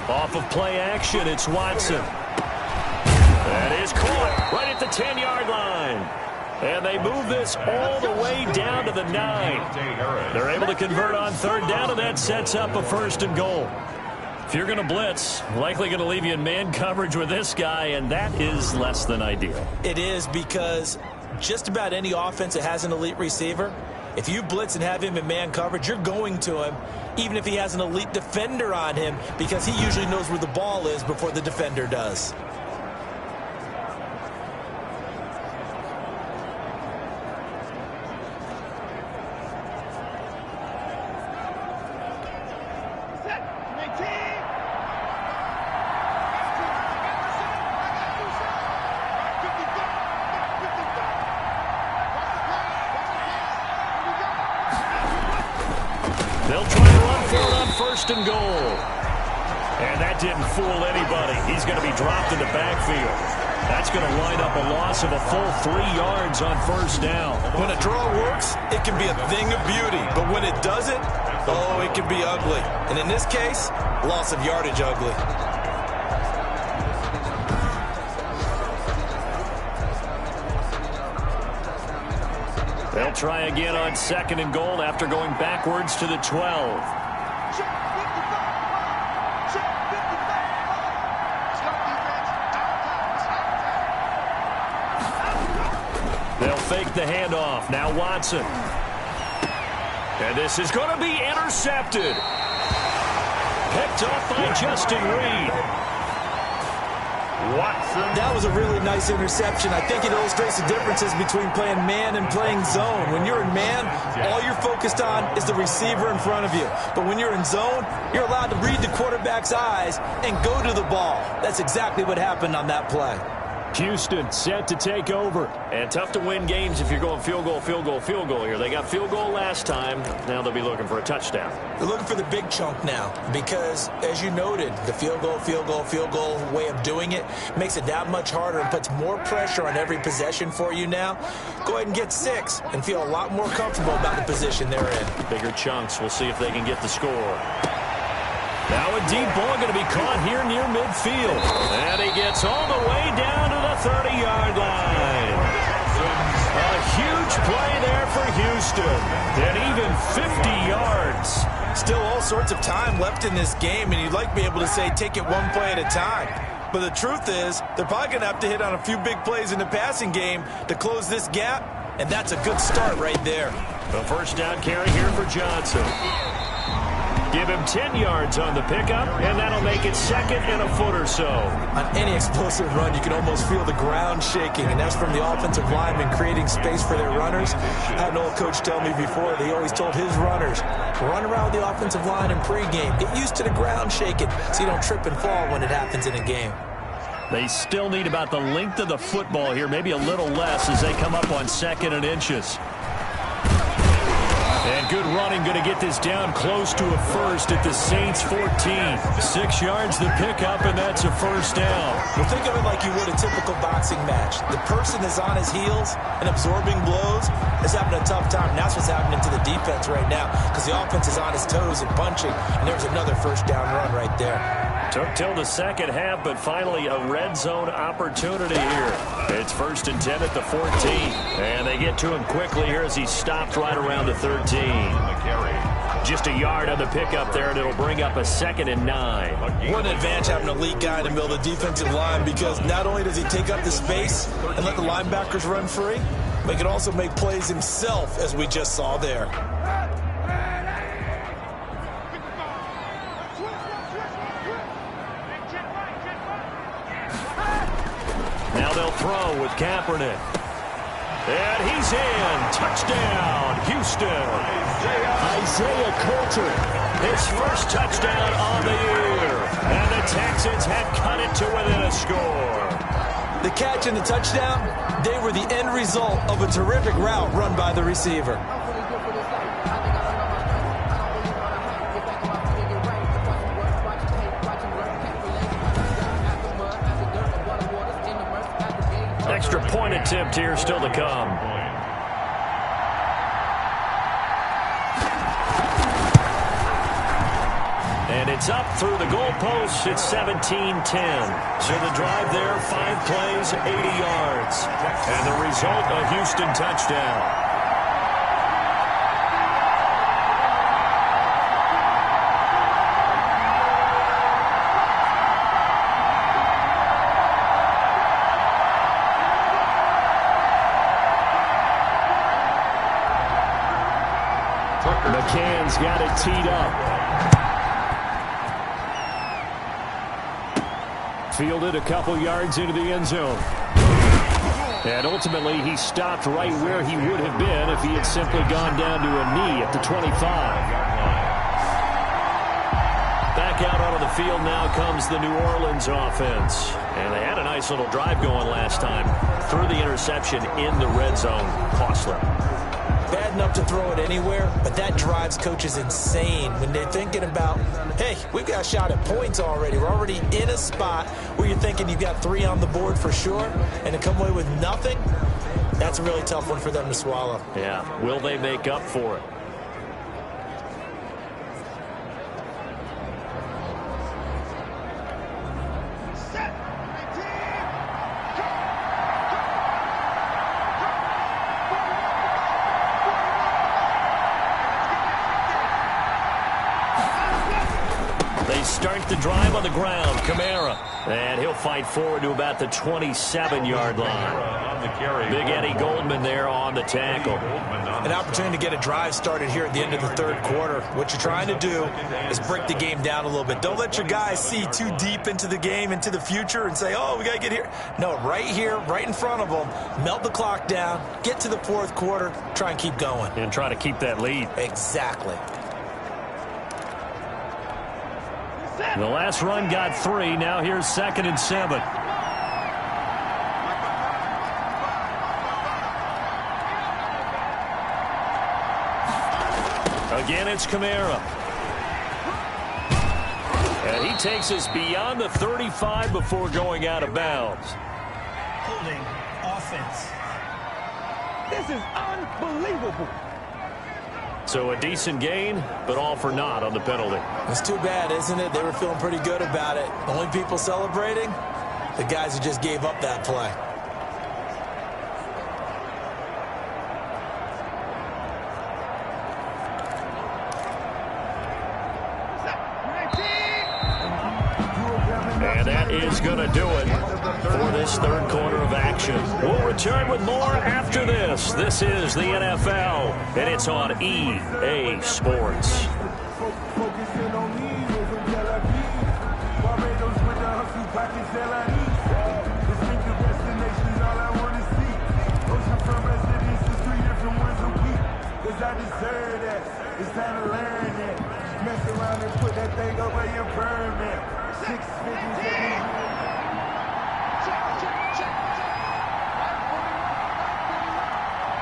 Off of play action, it's Watson. That is caught right at the 10-yard line. And they move this all the way down to the 9. They're able to convert on 3rd down, and that sets up a 1st and goal. If you're going to blitz, likely going to leave you in man coverage with this guy, and that is less than ideal. It is, because just about any offense that has an elite receiver, if you blitz and have him in man coverage, you're going to him, even if he has an elite defender on him, because he usually knows where the ball is before the defender does. They'll try to run for it on 1st and goal. And that didn't fool anybody. He's going to be dropped in the backfield. That's going to line up a loss of a full 3 yards on 1st down. When a draw works, it can be a thing of beauty. But when it doesn't, oh, it can be ugly. And in this case, loss of yardage ugly. They'll try again on 2nd and goal after going backwards to the 12. They'll fake the handoff. Now Watson. And this is going to be intercepted. Picked off by Justin Reed. Watson. That was a really nice interception. I think it illustrates the differences between playing man and playing zone. When you're in man, all you're focused on is the receiver in front of you. But when you're in zone, you're allowed to read the quarterback's eyes and go to the ball. That's exactly what happened on that play. Houston set to take over. And tough to win games if you're going field goal, field goal, field goal here. They got field goal last time. Now they'll be looking for a touchdown. They're looking for the big chunk now because, as you noted, the field goal, field goal, field goal way of doing it makes it that much harder and puts more pressure on every possession for you now. Go ahead and get 6 and feel a lot more comfortable about the position they're in. Bigger chunks. We'll see if they can get the score. Now a deep ball going to be caught here near midfield. And he gets all the way down to the 30-yard line. A huge play there for Houston. And even 50 yards. Still all sorts of time left in this game, and you'd like to be able to say take it one play at a time. But the truth is, they're probably going to have to hit on a few big plays in the passing game to close this gap, and that's a good start right there. The first down carry here for Johnson. Give him 10 yards on the pickup, and that'll make it second and a foot or so. On any explosive run, you can almost feel the ground shaking, and that's from the offensive linemen creating space for their runners. I had an old coach tell me before, they always told his runners, run around with the offensive line in pregame. Get used to the ground shaking so you don't trip and fall when it happens in a game. They still need about the length of the football here, maybe a little less as they come up on 2nd and inches. And good running, going to get this down close to a first at the Saints 14. 6 yards the pickup, and that's a first down. Well, think of it like you would a typical boxing match. The person is on his heels and absorbing blows is having a tough time. And that's what's happening to the defense right now because the offense is on his toes and punching, and there's another first down run right there. Took till the second half, but finally a red zone opportunity here. It's 1st and 10 at the 14. And they get to him quickly here as he stopped right around the 13. Just a yard on the pickup there, and it'll bring up a 2nd and 9. What an advantage having an elite guy in the middle of the defensive line because not only does he take up the space and let the linebackers run free, but he can also make plays himself, as we just saw there. Now they'll throw with Kaepernick. And he's in. Touchdown, Houston. Isaiah Coulter, his first touchdown on the year. And the Texans have cut it to within a score. The catch and the touchdown, they were the end result of a terrific route run by the receiver. Extra point attempt here still to come. And it's up through the goalposts. It's 17-10. So the drive there, 5 plays, 80 yards. And the result, a Houston touchdown. McCann's got it teed up. Fielded a couple yards into the end zone. And ultimately, he stopped right where he would have been if he had simply gone down to a knee at the 25. Back out onto the field now comes the New Orleans offense. And they had a nice little drive going last time. Threw the interception in the red zone. Costly. Bad enough to throw it anywhere, but that drives coaches insane when they're thinking about, hey, we've got a shot at points already. We're already in a spot where you're thinking you've got 3 on the board for sure, and to come away with nothing, that's a really tough one for them to swallow. Yeah, will they make up for it? Start the drive on the ground. Kamara. And he'll fight forward to about the 27-yard line. Big Eddie Goldman there on the tackle. An opportunity to get a drive started here at the end of the third quarter. What you're trying to do is break the game down a little bit. Don't let your guys see too deep into the game, into the future, and say, oh, we got to get here. No, right here, right in front of them, melt the clock down, get to the fourth quarter, try and keep going. And try to keep that lead. Exactly. The last run got 3. Now here's 2nd and 7. Again, it's Kamara. And he takes us beyond the 35 before going out of bounds. Holding offense. This is unbelievable. So a decent gain, but all for naught on the penalty. It's too bad, isn't it? They were feeling pretty good about it. The only people celebrating, the guys who just gave up that play. And that that is going to do it for this third quarter of action. We'll return with more after this. This is the NFL, and it's on EA Sports. I deserve that. It's time to learn that. Mess around and put that thing up where you burn that. 6 figures every year. Check.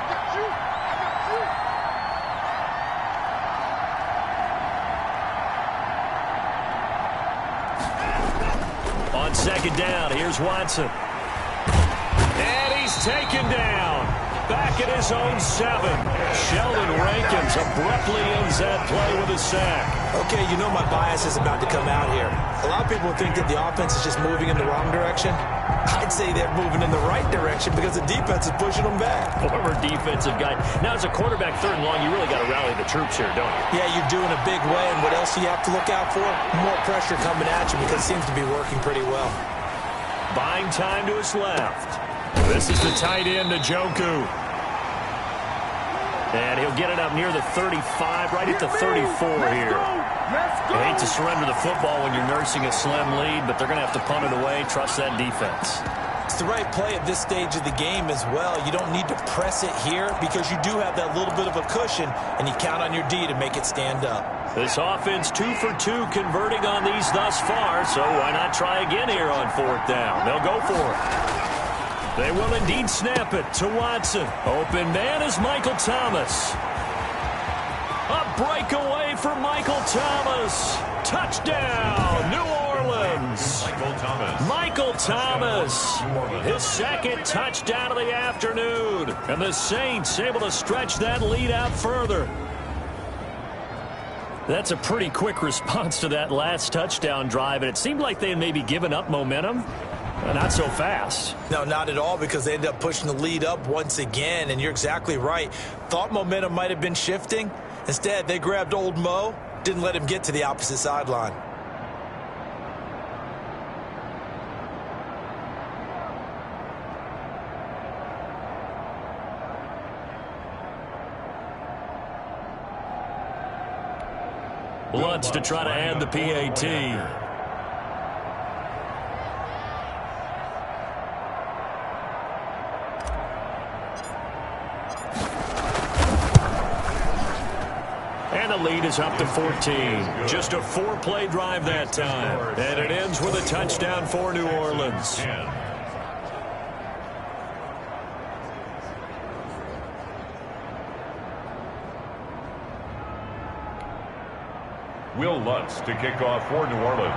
Got you. I got you. On second down, here's Watson. And he's taken down. Back at his own 7. Sheldon Rankins abruptly ends that play with a sack. Okay, you know my bias is about to come out here. A lot of people think that the offense is just moving in the wrong direction. I'd say they're moving in the right direction because the defense is pushing them back. Former defensive guy. Now, as a quarterback, third and long, you really got to rally the troops here, don't you? Yeah, you do in a big way, and what else do you have to look out for? More pressure coming at you because it seems to be working pretty well. Buying time to his left. This is the tight end, Njoku. And he'll get it up near the 35, right at the 34 here. You hate to surrender the football when you're nursing a slim lead, but they're going to have to punt it away, trust that defense. It's the right play at this stage of the game as well. You don't need to press it here because you do have that little bit of a cushion, and you count on your D to make it stand up. This offense 2 for 2 converting on these thus far, so why not try again here on fourth down? They'll go for it. They will indeed snap it to Watson. Open man is Michael Thomas. A breakaway for Michael Thomas. Touchdown, New Orleans. Michael Thomas. His second touchdown of the afternoon. And the Saints able to stretch that lead out further. That's a pretty quick response to that last touchdown drive, and it seemed like they had maybe given up momentum. Not so fast. No, not at all, because they ended up pushing the lead up once again, and you're exactly right. Thought momentum might have been shifting. Instead, they grabbed old Mo, didn't let him get to the opposite sideline. Lutz to try to add the PAT. And the lead is up to 14. Just a 4-play drive that time. And it ends with a touchdown for New Orleans. Will Lutz to kick off for New Orleans.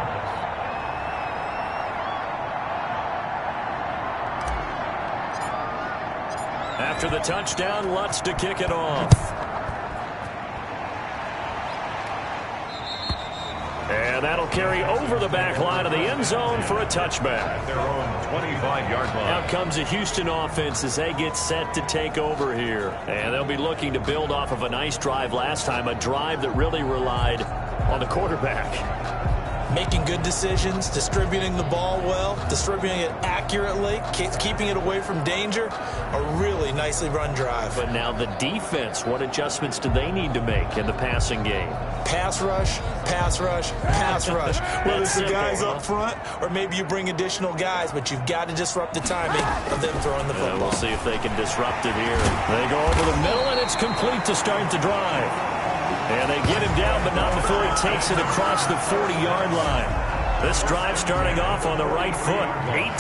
After the touchdown, Lutz to kick it off. And that'll carry over the back line of the end zone for a touchback. At their own 25-yard line. Out comes the Houston offense as they get set to take over here. And they'll be looking to build off of a nice drive last time, a drive that really relied on the quarterback. Making good decisions, distributing the ball well, distributing it accurately, keeping it away from danger. A really nicely run drive. But now the defense, what adjustments do they need to make in the passing game? Pass rush, pass rush, pass rush. Whether it's the guys up front or maybe you bring additional guys, but you've got to disrupt the timing of them throwing the football. We'll see if they can disrupt it here. They go over the middle, and it's complete to start the drive. And they get him down, but not before he takes it across the 40-yard line. This drive starting off on the right foot,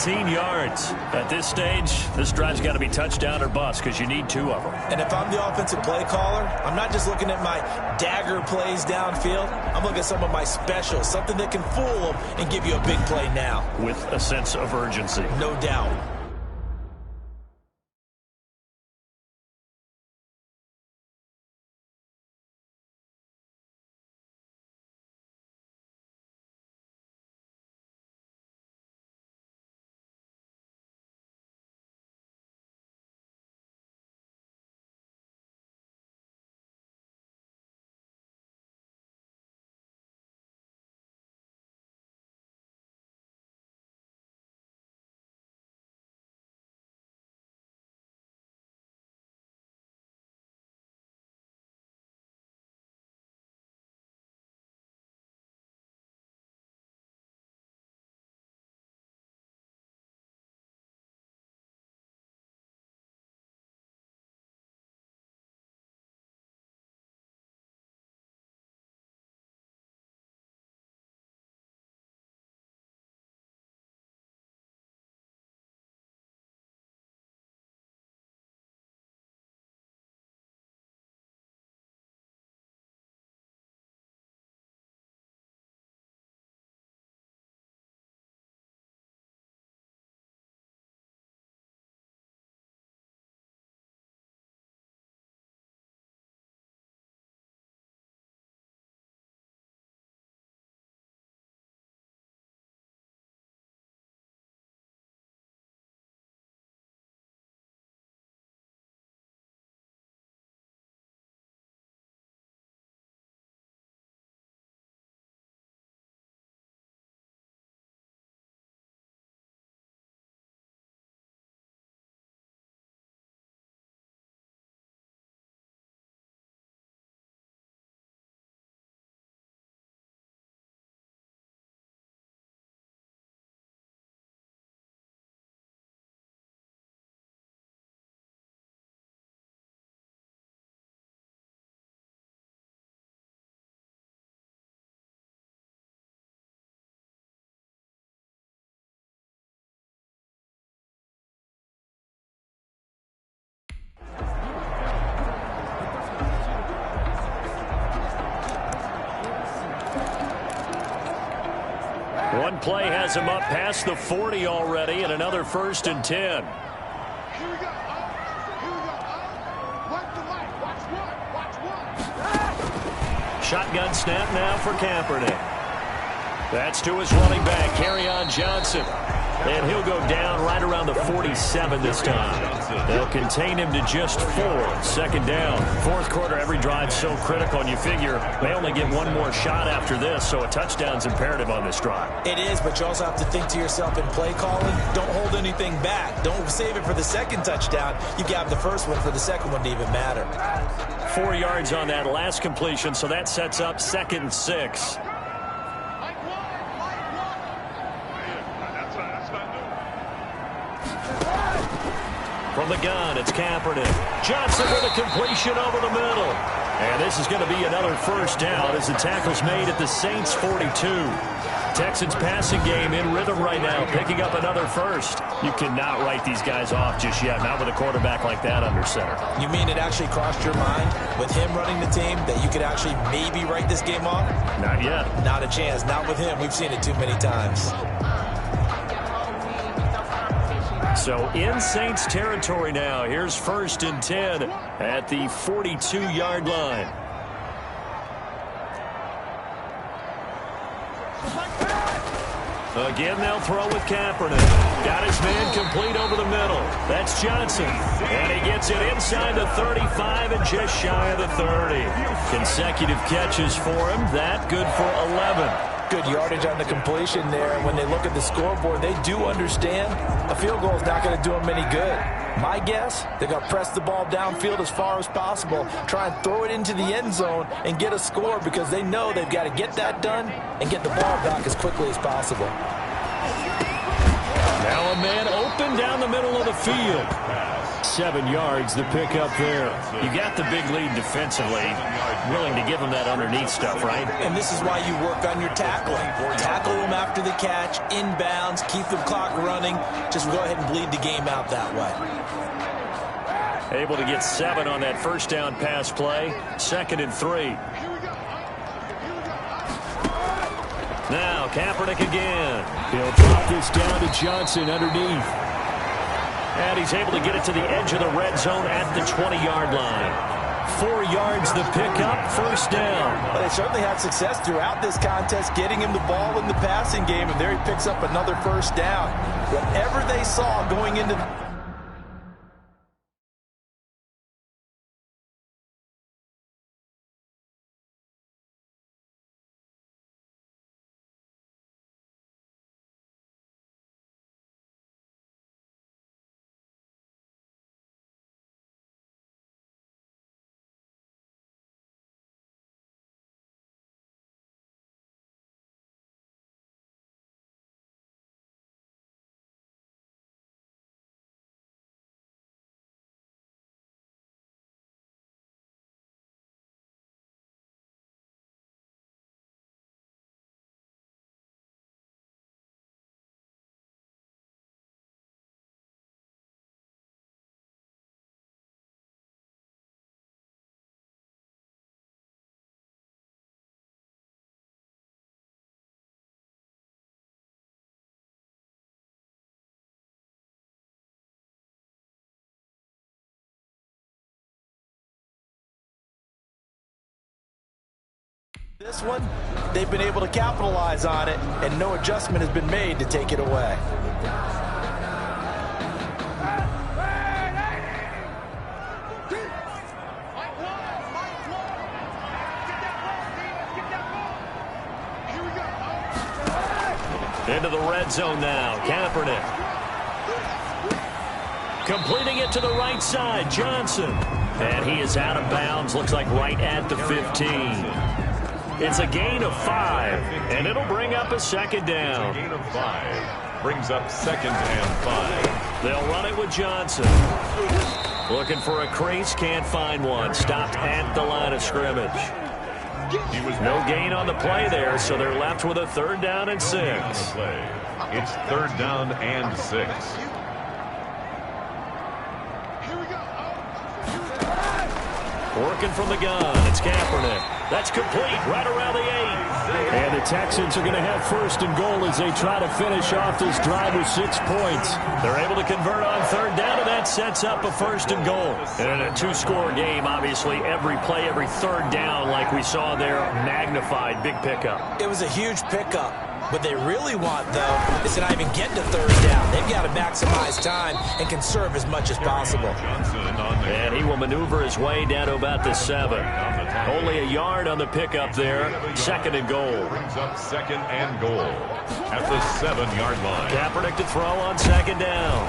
18 yards. At this stage, this drive's got to be touchdown or bust because you need 2 of them. And if I'm the offensive play caller, I'm not just looking at my dagger plays downfield. I'm looking at some of my specials, something that can fool them and give you a big play now. With a sense of urgency. No doubt. play has him up past the 40 already, and another 1st and 10. Here we go. Here we go. Watch the light. Watch one. Shotgun snap now for Kaepernick. That's to his running back, Kerryon Johnson. And he'll go down right around the 47 this time. They'll contain him to just 4. 2nd down. 4th quarter, every drive so critical, and you figure they only get one more shot after this, so a touchdown's imperative on this drive. It is, but you also have to think to yourself in play calling, don't hold anything back. Don't save it for the 2nd touchdown. You got the 1st one for the 2nd one to even matter. 4 yards on that last completion, so that sets up 2nd and 6. From the gun, it's Kaepernick. Johnson with a completion over the middle. And this is going to be another 1st down as the tackle's made at the Saints' 42. Texans passing game in rhythm right now, picking up another 1st. You cannot write these guys off just yet, not with a quarterback like that under center. You mean it actually crossed your mind with him running the team that you could actually maybe write this game off? Not yet. Not a chance. Not with him. We've seen it too many times. So in Saints territory now. Here's 1st and 10 at the 42-yard line. Again, they'll throw with Kaepernick. Got his man complete over the middle. That's Johnson. And he gets it inside the 35 and just shy of the 30. Consecutive catches for him. That good for 11. Good yardage on the completion there. And when they look at the scoreboard, they do understand a field goal is not going to do them any good. My guess, they're going to press the ball downfield as far as possible, try and throw it into the end zone and get a score because they know they've got to get that done and get the ball back as quickly as possible. Now a man open down the middle of the field. 7 yards, the pickup there. You got the big lead defensively. Willing to give them that underneath stuff, right? And this is why you work on your tackling. Tackle them after the catch, inbounds, keep the clock running. Just go ahead and bleed the game out that way. Able to get 7 on that 1st down pass play. 2nd and 3. Now Kaepernick again. He'll drop this down to Johnson underneath. And he's able to get it to the edge of the red zone at the 20-yard line. 4 yards the pickup, 1st down. Well, they certainly had success throughout this contest getting him the ball in the passing game, and there he picks up another 1st down. Whatever they saw going into this one, they've been able to capitalize on it, and no adjustment has been made to take it away. Into the red zone now, Kaepernick. Completing it to the right side, Johnson. And he is out of bounds, looks like right at the 15. It's a gain of 5, and it'll bring up a 2nd down. Gain of 5 brings up 2nd and 5. They'll run it with Johnson. Looking for a crease, can't find one. Stopped at the line of scrimmage. No gain on the play there, so they're left with a 3rd down and 6. It's 3rd down and 6. Working from the gun. It's Kaepernick. That's complete right around the 8. And the Texans are going to have first and goal as they try to finish off this drive with 6 points. They're able to convert on third down, and that sets up a first and goal. And in a 2-score game, obviously, every play, every third down, like we saw there, magnified. Big pickup. It was a huge pickup. What they really want, though, is to not even get to third down. They've got to maximize time and conserve as much as possible. And he will maneuver his way down to about the 7. Only a yard on the pickup there. Second and goal. Brings up second and goal at the 7-yard line. Kaepernick to throw on second down.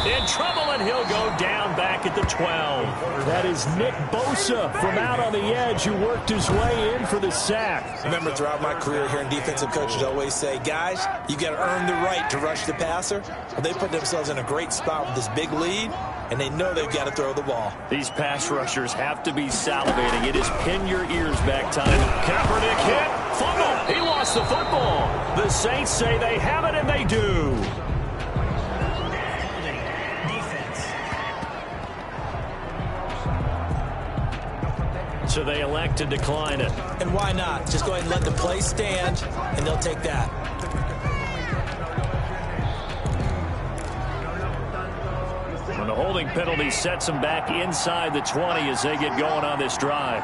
In trouble, and he'll go down back at the 12. That is Nick Bosa from out on the edge who worked his way in for the sack. Remember, throughout my career, hearing defensive coaches always say, guys, you got to earn the right to rush the passer. Well, they put themselves in a great spot with this big lead, and they know they've got to throw the ball. These pass rushers have to be salivating. It is pin your ears back time. Kaepernick hit. Fumble. He lost the football. The Saints say they have it, and they do. So they elect to decline it. And why not? Just go ahead and let the play stand, and they'll take that. And the holding penalty sets them back inside the 20 as they get going on this drive.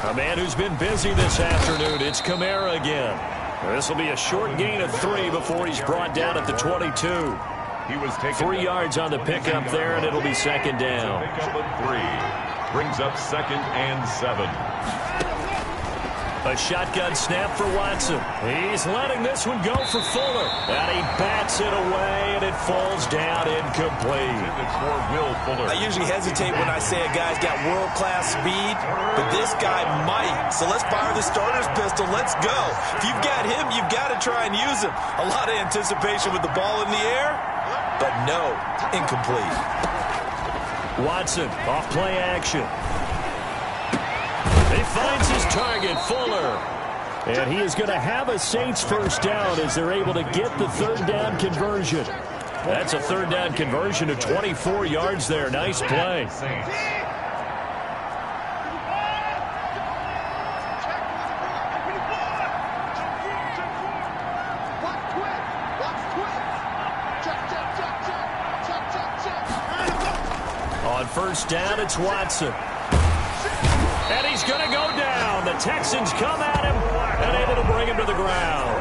A man who's been busy this afternoon, it's Kamara again. This will be a short gain of 3 before he's brought down at the 22. He was taken 3 yards on the pickup there, and it'll be second down. Pickup of 3 brings up second and 7. A shotgun snap for Watson. He's letting this one go for Fuller. And he bats it away, and it falls down incomplete. It's for Will Fuller. I usually hesitate when I say a guy's got world-class speed, but this guy might. So let's fire the starter's pistol. Let's go. If you've got him, you've got to try and use him. A lot of anticipation with the ball in the air, but no, incomplete. Watson, off play action. He finds his target, Fuller. And he is going to have a Saints first down as they're able to get the third down conversion. That's a third down conversion of 24 yards there. Nice play. On first down, it's Watson. And he's going to go down. The Texans come at him and able to bring him to the ground.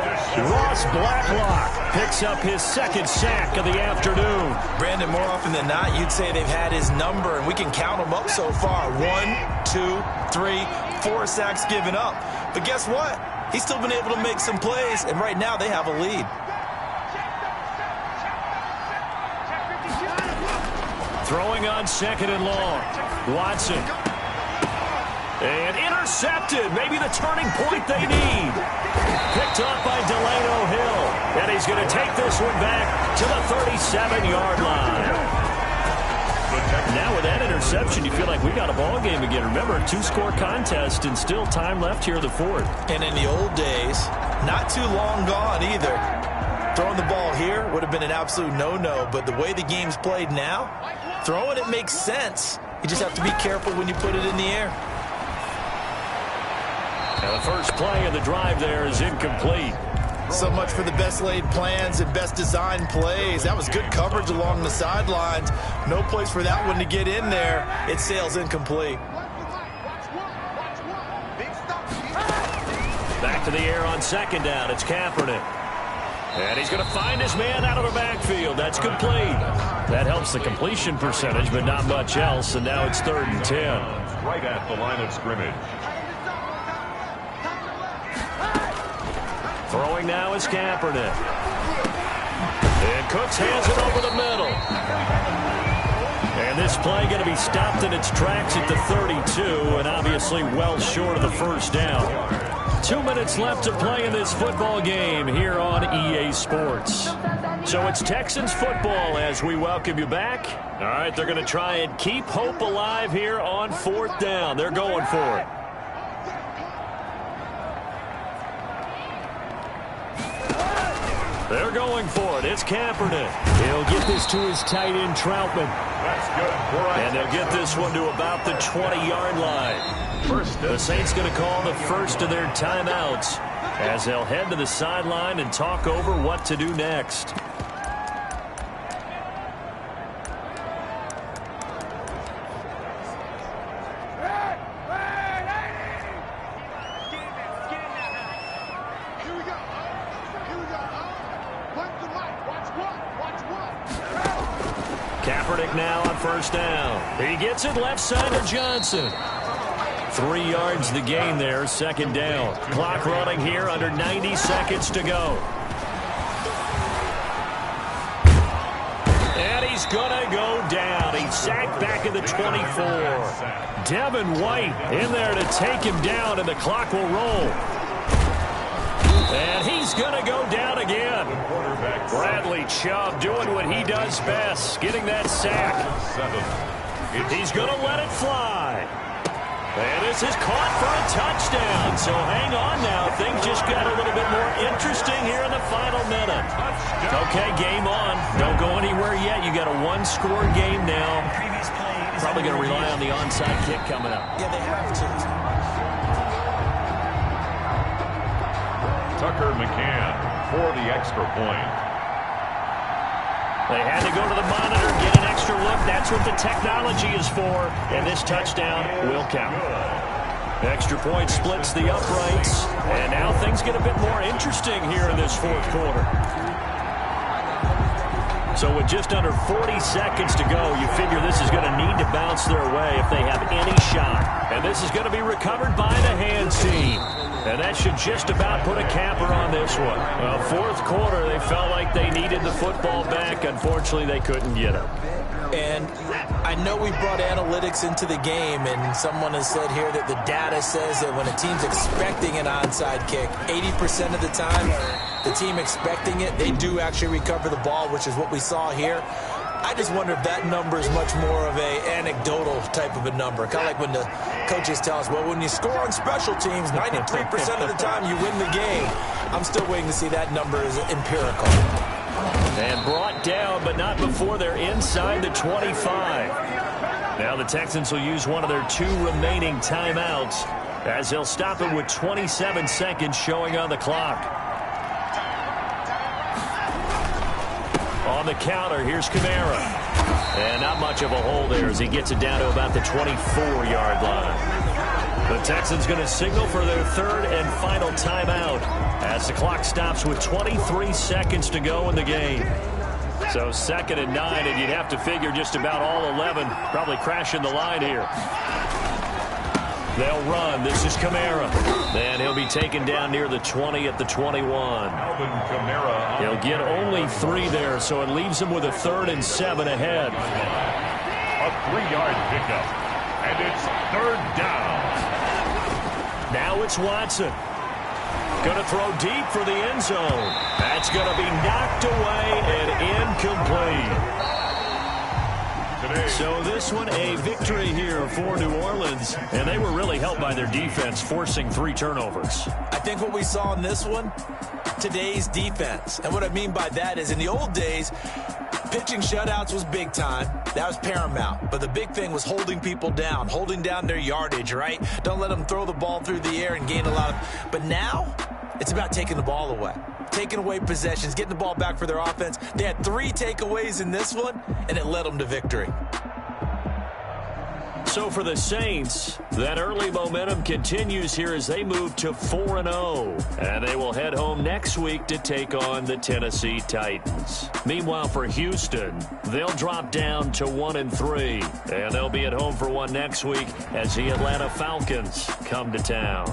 Ross Blacklock picks up his second sack of the afternoon. Brandon, more often than not, you'd say they've had his number, and we can count them up so far. 1, 2, 3, 4 sacks given up. But guess what? He's still been able to make some plays, and right now they have a lead. Throwing on second and long. Watson. And intercepted. Maybe the turning point they need. Picked up by Delano Hill. And he's going to take this one back to the 37-yard line. Now with that interception, you feel like we got a ball game again. Remember, a 2-score contest and still time left here in the fourth. And in the old days, not too long gone either. Throwing the ball here would have been an absolute no-no. But the way the game's played now, throwing it makes sense. You just have to be careful when you put it in the air. Now the first play of the drive there is incomplete. So much for the best laid plans and best designed plays. That was good coverage along the sidelines. No place for that one to get in there. It sails incomplete. Back to the air on second down. It's Kaepernick. And he's going to find his man out of the backfield. That's complete. That helps the completion percentage, but not much else. And now it's 3rd and 10. Right at the line of scrimmage. Throwing now is Kaepernick. And Cooks hands it over the middle. And this play going to be stopped in its tracks at the 32, and obviously well short of the first down. 2 minutes left to play in this football game here on EA Sports. So it's Texans football as we welcome you back. All right, they're going to try and keep hope alive here on 4th down. They're going for it. They're going for it. It's Kaepernick. He'll get this to his tight end, Troutman. That's good. And they'll get this one to about the 20-yard line. The Saints going to call the first of their timeouts as they'll head to the sideline and talk over what to do next. Kaepernick now on first down. He gets it left side to Johnson. 3 yards the gain there, second down. Clock running here, under 90 seconds to go. And he's going to go down. He's sacked back at the 24. Devin White in there to take him down, and the clock will roll. And he's going to go down again. Bradley Chubb doing what he does best, getting that sack. He's going to let it fly. And this is caught for a touchdown. So hang on now. Things just got a little bit more interesting here in the final minute. Okay, game on. Don't go anywhere yet. You got a one-score game now. Probably going to rely on the onside kick coming up. Yeah, they have to. Tucker McCann for the extra point. They had to go to the monitor, get an extra look. That's what the technology is for. And this touchdown will count. Extra point splits the uprights. And now things get a bit more interesting here in this fourth quarter. So with just under 40 seconds to go, you figure this is going to need to bounce their way if they have any shot. And this is going to be recovered by the hands team. And that should just about put a capper on this one. Well, fourth quarter, they felt like they needed the football back. Unfortunately, they couldn't get it. And I know we brought analytics into the game, and someone has said here that the data says that when a team's expecting an onside kick, 80% of the time, the team expecting it, they do actually recover the ball, which is what we saw here. I just wonder if that number is much more of a anecdotal type of a number. Kind of like when the coaches tell us, well, when you score on special teams, 93% of the time you win the game. I'm still waiting to see that number is empirical. And brought down, but not before they're inside the 25. Now the Texans will use one of their 2 remaining timeouts as they'll stop it with 27 seconds showing on the clock. On the counter, here's Kamara. And not much of a hole there as he gets it down to about the 24-yard line. The Texans going to signal for their third and final timeout as the clock stops with 23 seconds to go in the game. So 2nd and 9, and you'd have to figure just about all 11 probably crashing the line here. They'll run. This is Kamara. And he'll be taken down near the 20 at the 21. Alvin Kamara. He'll get only 3 there, so it leaves him with a 3rd and 7 ahead. A 3-yard pickup. And it's 3rd down. Now it's Watson. Going to throw deep for the end zone. That's going to be knocked away and incomplete. So this one, a victory here for New Orleans, and they were really helped by their defense, forcing 3 turnovers. I think what we saw in this one, today's defense. And what I mean by that is in the old days, pitching shutouts was big time. That was paramount. But the big thing was holding people down, holding down their yardage, right? Don't let them throw the ball through the air and gain a lot of... But now, it's about taking the ball away. Taking away possessions, getting the ball back for their offense. They had 3 takeaways in this one, and it led them to victory. So for the Saints, that early momentum continues here as they move to 4-0. And they will head home next week to take on the Tennessee Titans. Meanwhile, for Houston, they'll drop down to 1-3. And they'll be at home for one next week as the Atlanta Falcons come to town.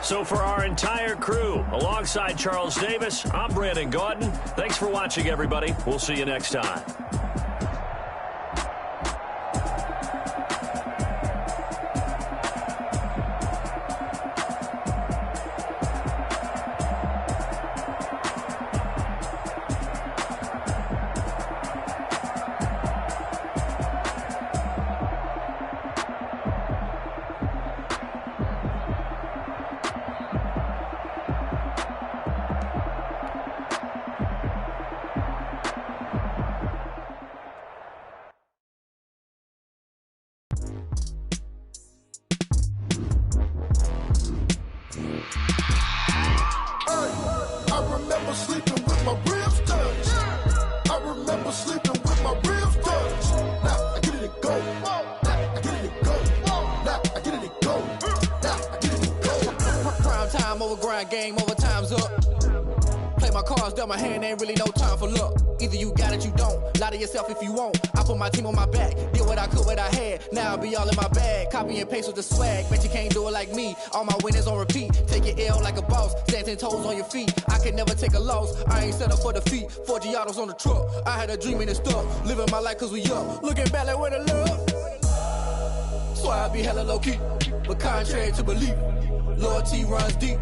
So for our entire crew, alongside Charles Davis, I'm Brandon Gaudin. Thanks for watching, everybody. We'll see you next time. grind game, overtime's up. Play my cards, dealt my hand, ain't really no time for luck. Either you got it, you don't. Lie to yourself if you won't. I put my team on my back, did what I could, what I had. Now I'll be all in my bag, copy and paste with the swag. Bet you can't do it like me. All my winners on repeat. Take your L like a boss, stand 10 toes on your feet. I can never take a loss, I ain't set up for defeat. 4 Giottos on the truck, I had a dream and it stuck. Living my life cause we up, looking back like where the love. So I be hella low key, but contrary to belief, loyalty runs deep.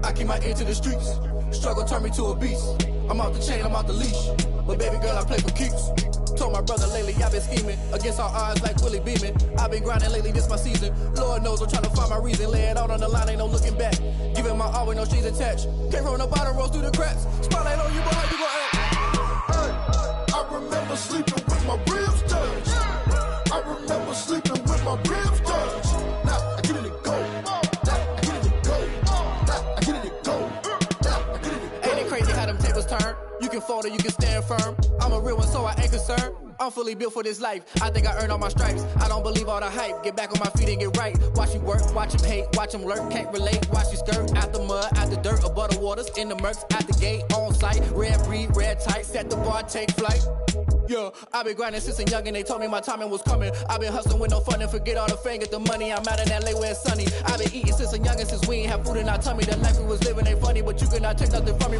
I keep my ear to the streets. Struggle turned me to a beast. I'm out the chain, I'm out the leash. But baby girl, I play for keeps. Told my brother lately, I've been scheming against all odds like Willie Beeman. I've been grinding lately, this my season. Lord knows I'm trying to find my reason. Lay it out on the line, ain't no looking back. Giving my all with no strings attached. Came from the bottom, rose through the cracks. Spotlight on you, but how you gon' act? Hey, I remember sleeping with my ribs touched. I remember sleeping with my ribs touched. Now I get it to go. Now I get it to go. Now I get it to go. Ain't it crazy how them tables turn? You can fold or you can stand firm. I'm a real one, so I ain't concerned. I'm fully built for this life. I think I earned all my stripes. I don't believe all the hype. Get back on my feet and get right. Watch you work, watch him hate, watch him lurk. Can't relate, watch you skirt. Out the mud, out the dirt, above the waters, in the murks, out the gate, on site. Red breed, red tight, set the bar, take flight. Yeah, I've been grinding since a young and they told me my timing was coming. I've been hustling with no fun and forget all the fame, get the money. I'm out in LA where it's sunny. I've been eating since a young and since we ain't have food in our tummy. The life we was living ain't funny, but you cannot take nothing from me.